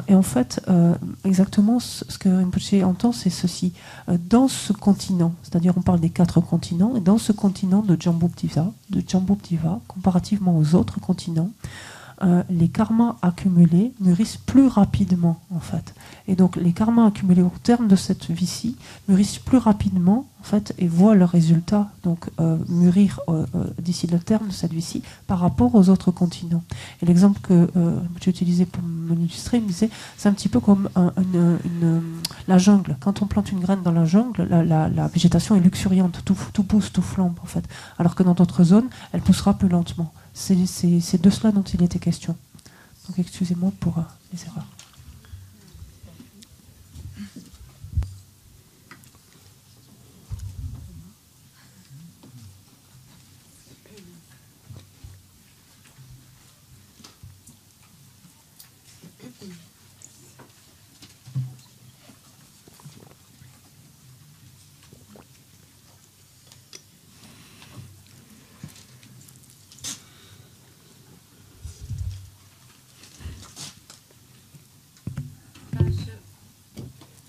Et en fait, exactement ce que Rinpoche entend, c'est ceci. Dans ce continent, c'est-à-dire on parle des 4 continents, et dans ce continent de Jambudviva, comparativement aux autres continents, les karmas accumulés mûrissent plus rapidement en fait. Et donc les karmas accumulés au terme de cette vie-ci mûrissent plus rapidement en fait et voient leurs résultats donc mûrir d'ici le terme de cette vie-ci par rapport aux autres continents. Et l'exemple que j'ai utilisé pour m'illustrer, il me disait c'est un petit peu comme la jungle. Quand on plante une graine dans la jungle, la végétation est luxuriante, tout pousse, tout flambe en fait. Alors que dans d'autres zones, elle poussera plus lentement. C'est de cela dont il était question. Donc excusez-moi pour les erreurs.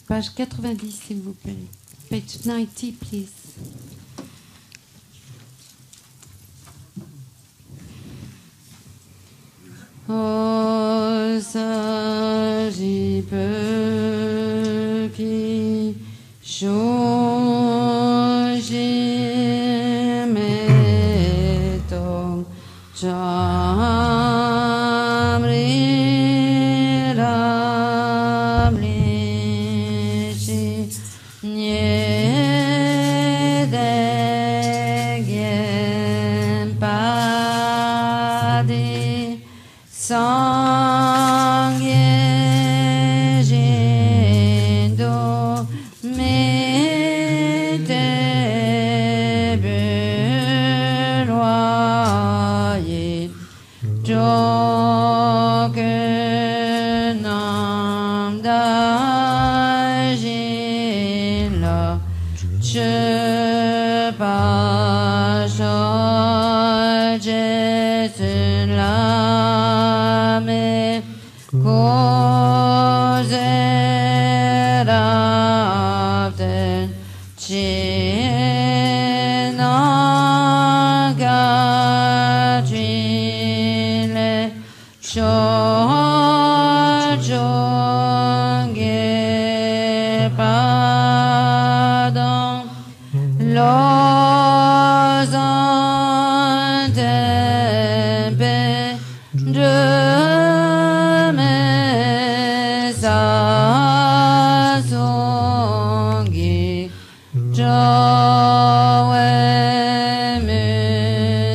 Page 90, s'il vous plaît. Page 90, please. Oh, s'agit peu qui change mais ton Sangye jindo me 고제랍된 지나가 주일에 조종게 바동 로선 템페 사송기 저웨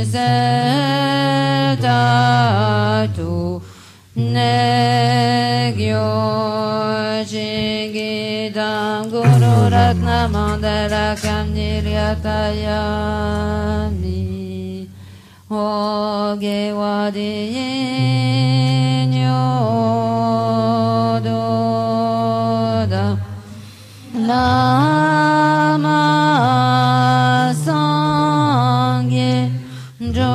무세다투 내교지기담 구루락나만다라 감니리아타야미 호게와디뇨도다 라마상게 종연에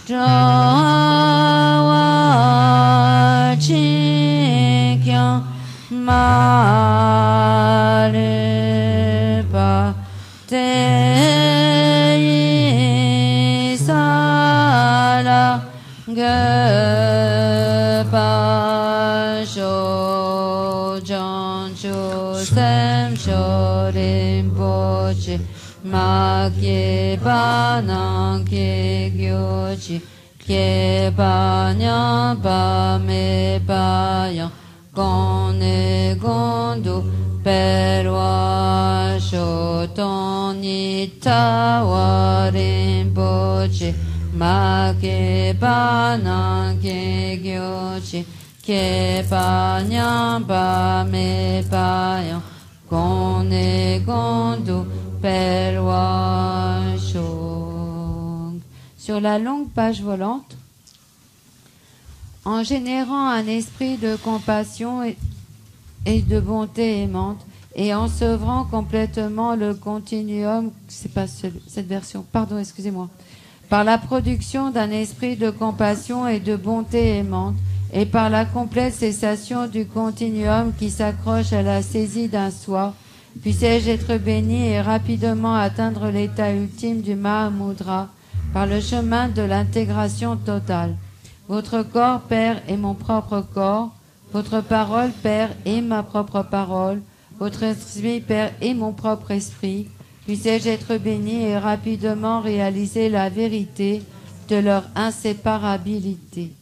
저와 지켜 말을 받되 살아 급하쇼 전주샘 쇼림보지 마게바난 개교지 개바냐 밤에바야 건네곤두 베르와쇼 돈이타와림보지 마게바난 개교지 개바냐 밤에바야 건네곤두 베르와쇼. Sur la longue page volante, en générant un esprit de compassion et de bonté aimante, et en sevrant complètement le continuum, c'est pas cette version, pardon, excusez-moi, par la production d'un esprit de compassion et de bonté aimante, et par la complète cessation du continuum qui s'accroche à la saisie d'un soi, puissais-je être béni et rapidement atteindre l'état ultime du Mahamudra, par le chemin de l'intégration totale. Votre corps, Père, est mon propre corps. Votre parole, Père, est ma propre parole. Votre esprit, Père, est mon propre esprit. Puissais-je être béni et rapidement réaliser la vérité de leur inséparabilité.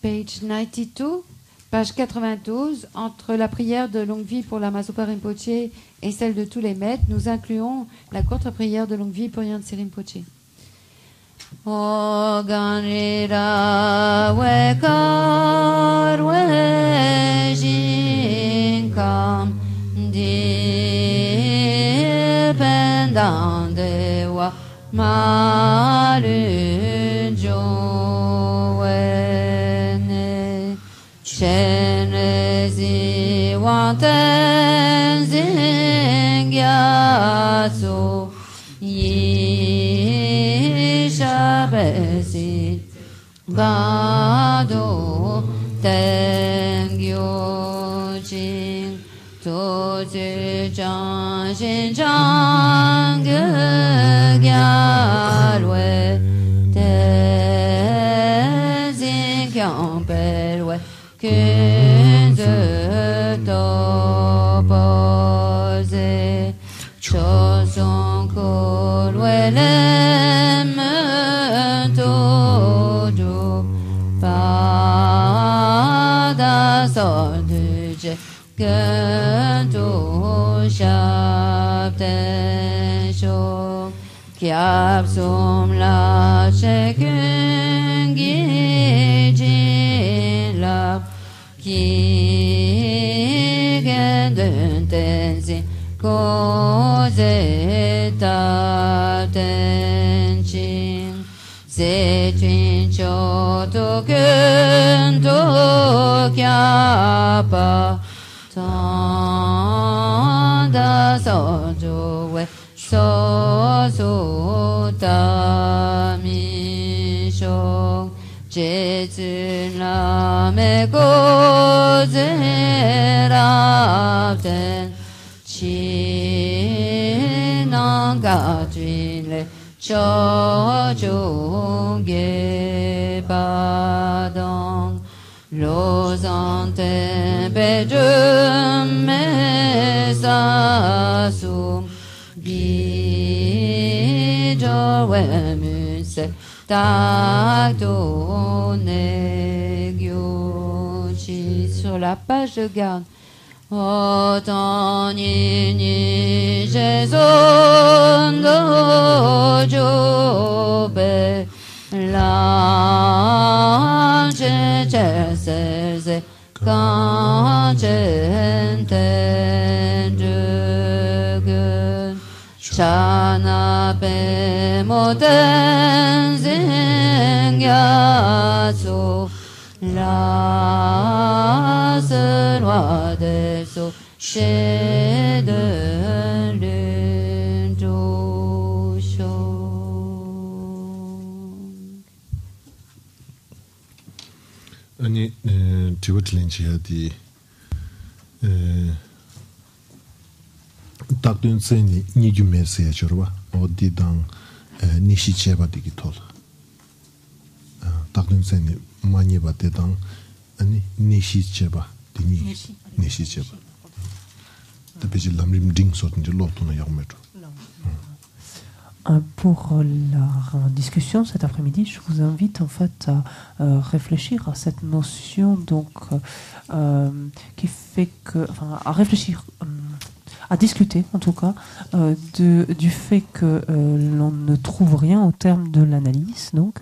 Page 92, page 92, entre la prière de longue vie pour Lama Zopa Rinpoche et celle de tous les maîtres, nous incluons la courte prière de longue vie pour Yansi Rinpoche. Oganira wekar wejinkam dipendant de wa malunjoene chenezi wanten zingyasu Yishabesi Gado Tengyo Jing Tozi Zhang Xin Zhang Gyalwe Tenzin Kyang Pelwe Kunze Topoze Choson Kolwe Tojo Pada Soduje Gento Shabten Sho Kyab Sum La Chekun Gijin La Ki Gendun Tenzin Koze Tabten Chin Zechin Choto Kento Kyapa Tanda Sojo We So Tami 제주 남의 고제랍된 진앙가 주인레 저종계 바동 로상테 베줌메 사숨 비저웨문세 sur la page de garde. Otani Jésus Jobe la Jésus quand j'entends Chana pe moten zingyasu la loi des eaux chez de l'unjouchon. 아니 디버틀린치야디 딱든 세니 니규메스야 저봐 어디당 니시체바 디기톨 딱든 세니 많이 바데당 아니 니시체바 디니 니시체바 대비지 람림 딩 소든지 로토나 야메토. Pour la discussion cet après-midi, je vous invite en fait à réfléchir à cette notion donc qui fait que, enfin, à réfléchir, à discuter en tout cas du fait que l'on ne trouve rien au terme de l'analyse donc.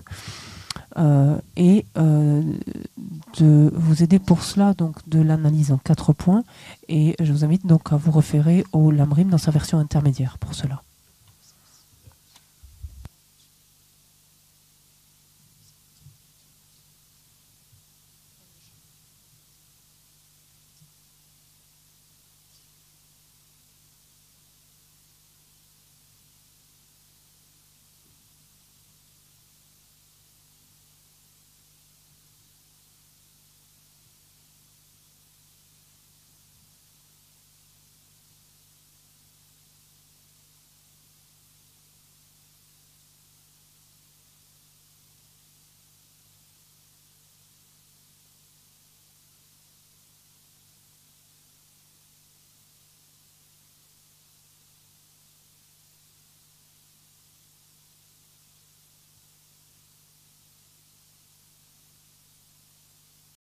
Et de vous aider pour cela donc de l'analyse en 4 points et je vous invite donc à vous référer au Lamrim dans sa version intermédiaire pour cela.